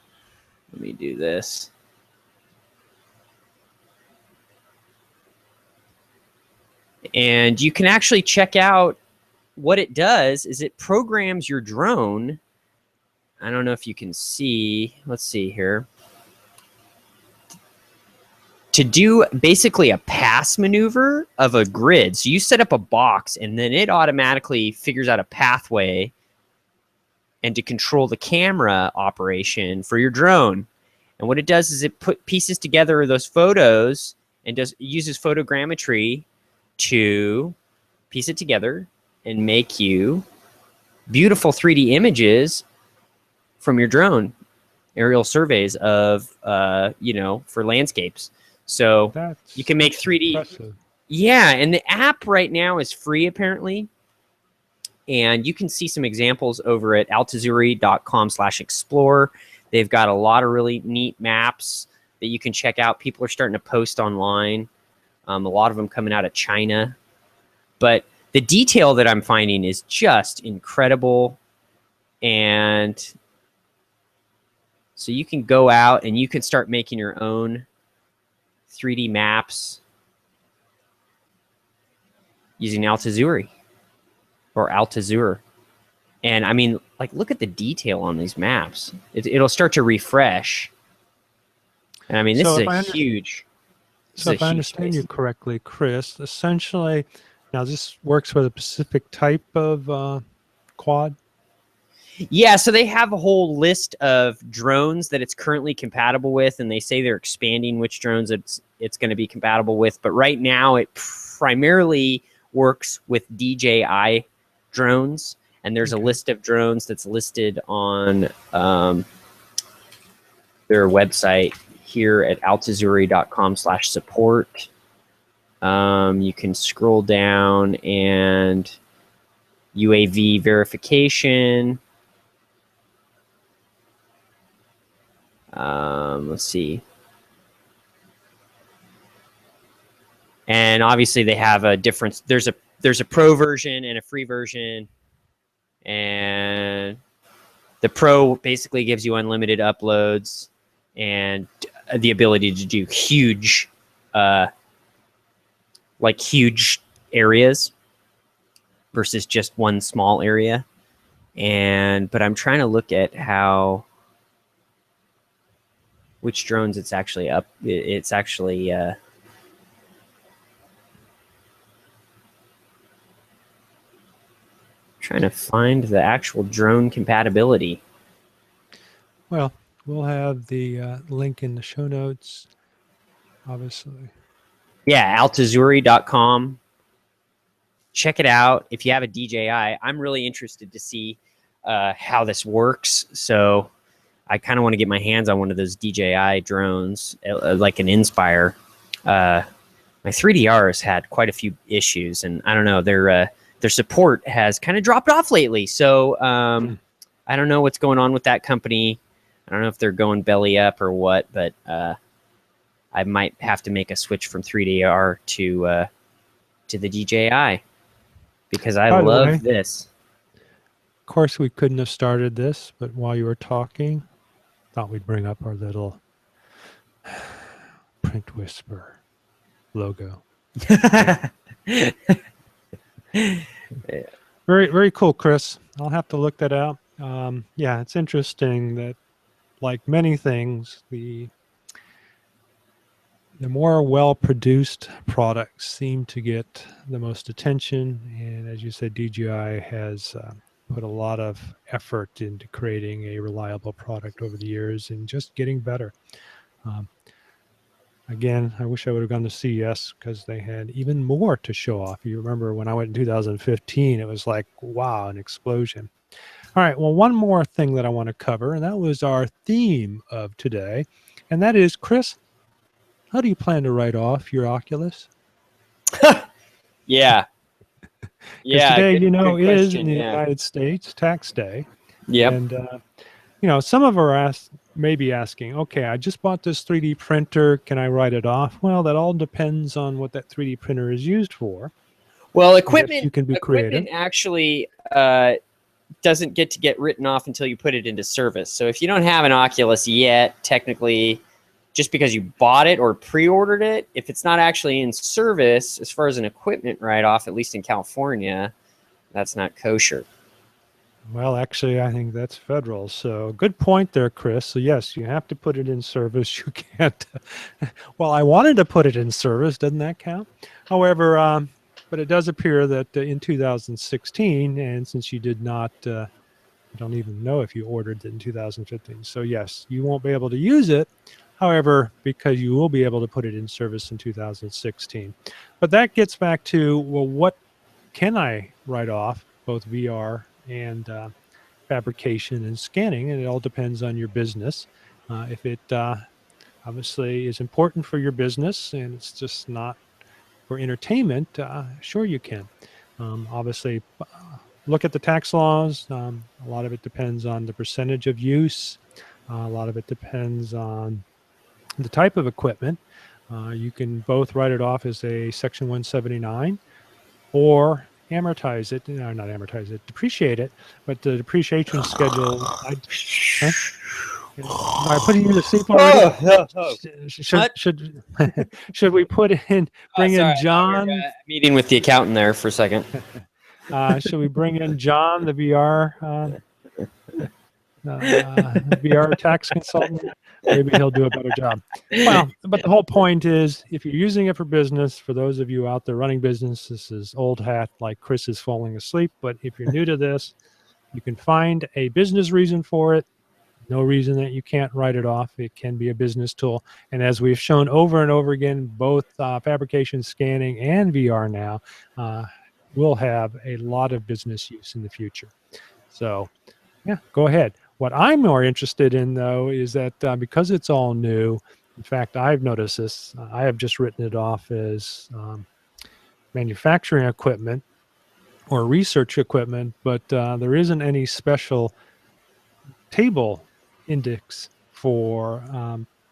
[SPEAKER 2] let me do this. And you can actually check out what it does is it programs your drone. I don't know if you can see. Let's see here. To do basically a pass maneuver of a grid. So you set up a box and then it automatically figures out a pathway and to control the camera operation for your drone. And what it does is it pieces together those photos and uses photogrammetry to piece it together and make you beautiful 3D images from your drone, aerial surveys of, for landscapes. So
[SPEAKER 3] That's
[SPEAKER 2] you can make 3D.
[SPEAKER 3] impressive.
[SPEAKER 2] Yeah, and the app right now is free apparently. And you can see some examples over at altizure.com/explore. They've got a lot of really neat maps that you can check out. People are starting to post online. A lot of them coming out of China. But the detail that I'm finding is just incredible. And so you can go out and you can start making your own 3D maps using Altazure or Altazure. And I mean, like, look at the detail on these maps. It'll start to refresh. And I mean, this is a huge...
[SPEAKER 3] So if I understand you correctly, Chris, essentially Now, this works with a specific type of quad?
[SPEAKER 2] Yeah, so they have a whole list of drones that it's currently compatible with, and they say they're expanding which drones it's going to be compatible with. But right now, it primarily works with DJI drones, and there's a list of drones that's listed on their website here at altazuri.com/support. You can scroll down and UAV verification. Let's see. And obviously they have a difference. There's a pro version and a free version. And the pro basically gives you unlimited uploads and the ability to do huge areas versus just one small area. But I'm trying to look at which drones it's actually up. It's actually trying to find the actual drone compatibility.
[SPEAKER 3] Well, we'll have the link in the show notes, obviously.
[SPEAKER 2] Yeah, altazuri.com. Check it out. If you have a DJI, I'm really interested to see how this works. So I kind of want to get my hands on one of those DJI drones, like an Inspire. My 3DR has had quite a few issues, and I don't know, their support has kind of dropped off lately. So I don't know what's going on with that company. I don't know if they're going belly up or what, but I might have to make a switch from 3DR to the DJI because I love this.
[SPEAKER 3] Of course, we couldn't have started this, but while you were talking, thought we'd bring up our little Print Whisper logo. Very, very cool, Chris. I'll have to look that out. Yeah, it's interesting that, like many things, the more well-produced products seem to get the most attention. And as you said, DJI has put a lot of effort into creating a reliable product over the years and just getting better. Again, I wish I would have gone to CES because they had even more to show off. You remember when I went in 2015, it was like, wow, an explosion. All right, well, one more thing that I want to cover, and that was our theme of today, and that is, Chris, how do you plan to write off your Oculus?
[SPEAKER 2] Yeah. Yeah.
[SPEAKER 3] Today, is in the United States tax day.
[SPEAKER 2] Yep.
[SPEAKER 3] And, some of our may be asking, okay, I just bought this 3D printer. Can I write it off? Well, that all depends on what that 3D printer is used for.
[SPEAKER 2] Well, equipment,
[SPEAKER 3] you can be creative.
[SPEAKER 2] Actually doesn't get written off until you put it into service. So if you don't have an Oculus yet, technically, just because you bought it or pre-ordered it, if it's not actually in service, as far as an equipment write-off, at least in California, that's not kosher.
[SPEAKER 3] Well, actually, I think that's federal. So good point there, Chris. So yes, you have to put it in service. You can't. Well, I wanted to put it in service. Doesn't that count? However, but it does appear that in 2016, and since you did not, I don't even know if you ordered it in 2015. So yes, you won't be able to use it. However, because you will be able to put it in service in 2016. But that gets back to, well, what can I write off, both VR and fabrication and scanning? And it all depends on your business. If it obviously is important for your business and it's just not for entertainment, sure you can. Obviously, look at the tax laws. A lot of it depends on the percentage of use. A lot of it depends on the type of equipment. You can both write it off as a Section 179 or amortize it, not amortize it, depreciate it, but the depreciation schedule, am I putting you to sleep already? Should we bring in John?
[SPEAKER 2] Meeting with the accountant there for a second.
[SPEAKER 3] Should we bring in John, the VR VR tax consultant, maybe he'll do a better job. Well, but the whole point is, if you're using it for business, for those of you out there running business, this is old hat like Chris is falling asleep. But if you're new to this, you can find a business reason for it. No reason that you can't write it off. It can be a business tool. And as we've shown over and over again, both fabrication, scanning, and VR now will have a lot of business use in the future. So, yeah, go ahead. What I'm more interested in, though, is that because it's all new, in fact, I've noticed this. I have just written it off as manufacturing equipment or research equipment, but there isn't any special table index for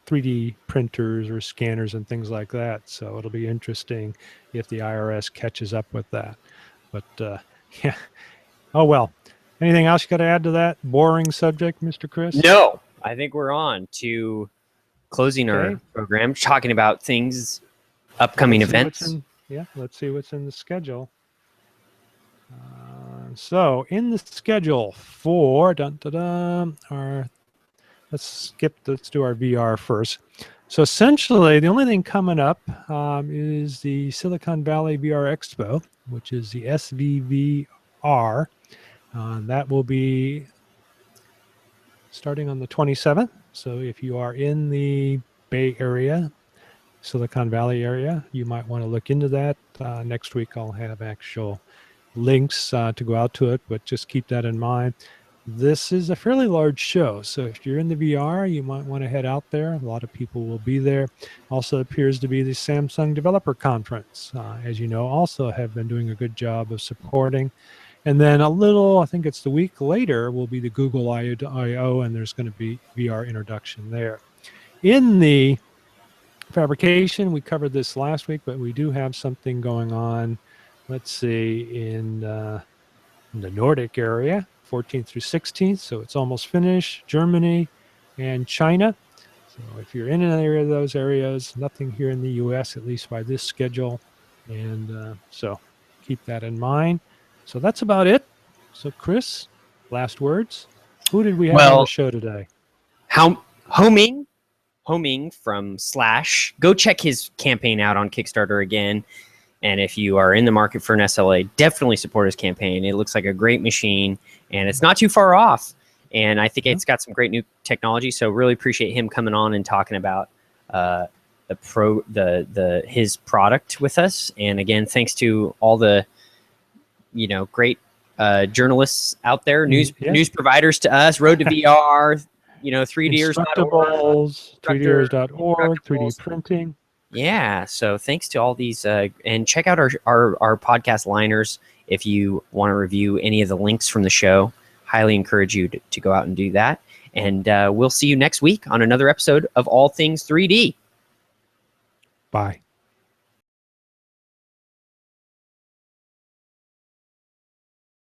[SPEAKER 3] 3D printers or scanners and things like that. So it'll be interesting if the IRS catches up with that. But yeah, oh well. Anything else you got to add to that boring subject, Mr. Chris?
[SPEAKER 2] No, I think we're on to closing our program, talking about things, upcoming events.
[SPEAKER 3] Let's see what's in the schedule. So in the schedule for let's do our VR first. So essentially, the only thing coming up is the Silicon Valley VR Expo, which is the SVVR. That will be starting on the 27th. So if you are in the Bay Area, Silicon Valley area, you might want to look into that. Next week, I'll have actual links to go out to it, but just keep that in mind. This is a fairly large show, so if you're in the VR, you might want to head out there. A lot of people will be there. Also appears to be the Samsung Developer Conference, as you know, also have been doing a good job of supporting. And then I think it's the week later, will be the Google I/O, and there's going to be VR introduction there. In the fabrication, we covered this last week, but we do have something going on, let's see, in the Nordic area, 14th through 16th, so it's almost finished. Germany and China. So if you're in any of those areas, nothing here in the U.S., at least by this schedule. And so keep that in mind. So that's about it. So Chris, last words. Who did we have on the show today?
[SPEAKER 2] Homing from Slash. Go check his campaign out on Kickstarter again. And if you are in the market for an SLA, definitely support his campaign. It looks like a great machine, and it's not too far off. And I think it's got some great new technology. So really appreciate him coming on and talking about his product with us. And again, thanks to all the great journalists out there, news providers to us, Road to VR, 3Ders.org,
[SPEAKER 3] 3Ders.org, 3D printing.
[SPEAKER 2] Yeah, so thanks to all these, and check out our podcast liners if you want to review any of the links from the show. Highly encourage you to go out and do that. And we'll see you next week on another episode of All Things 3D.
[SPEAKER 3] Bye.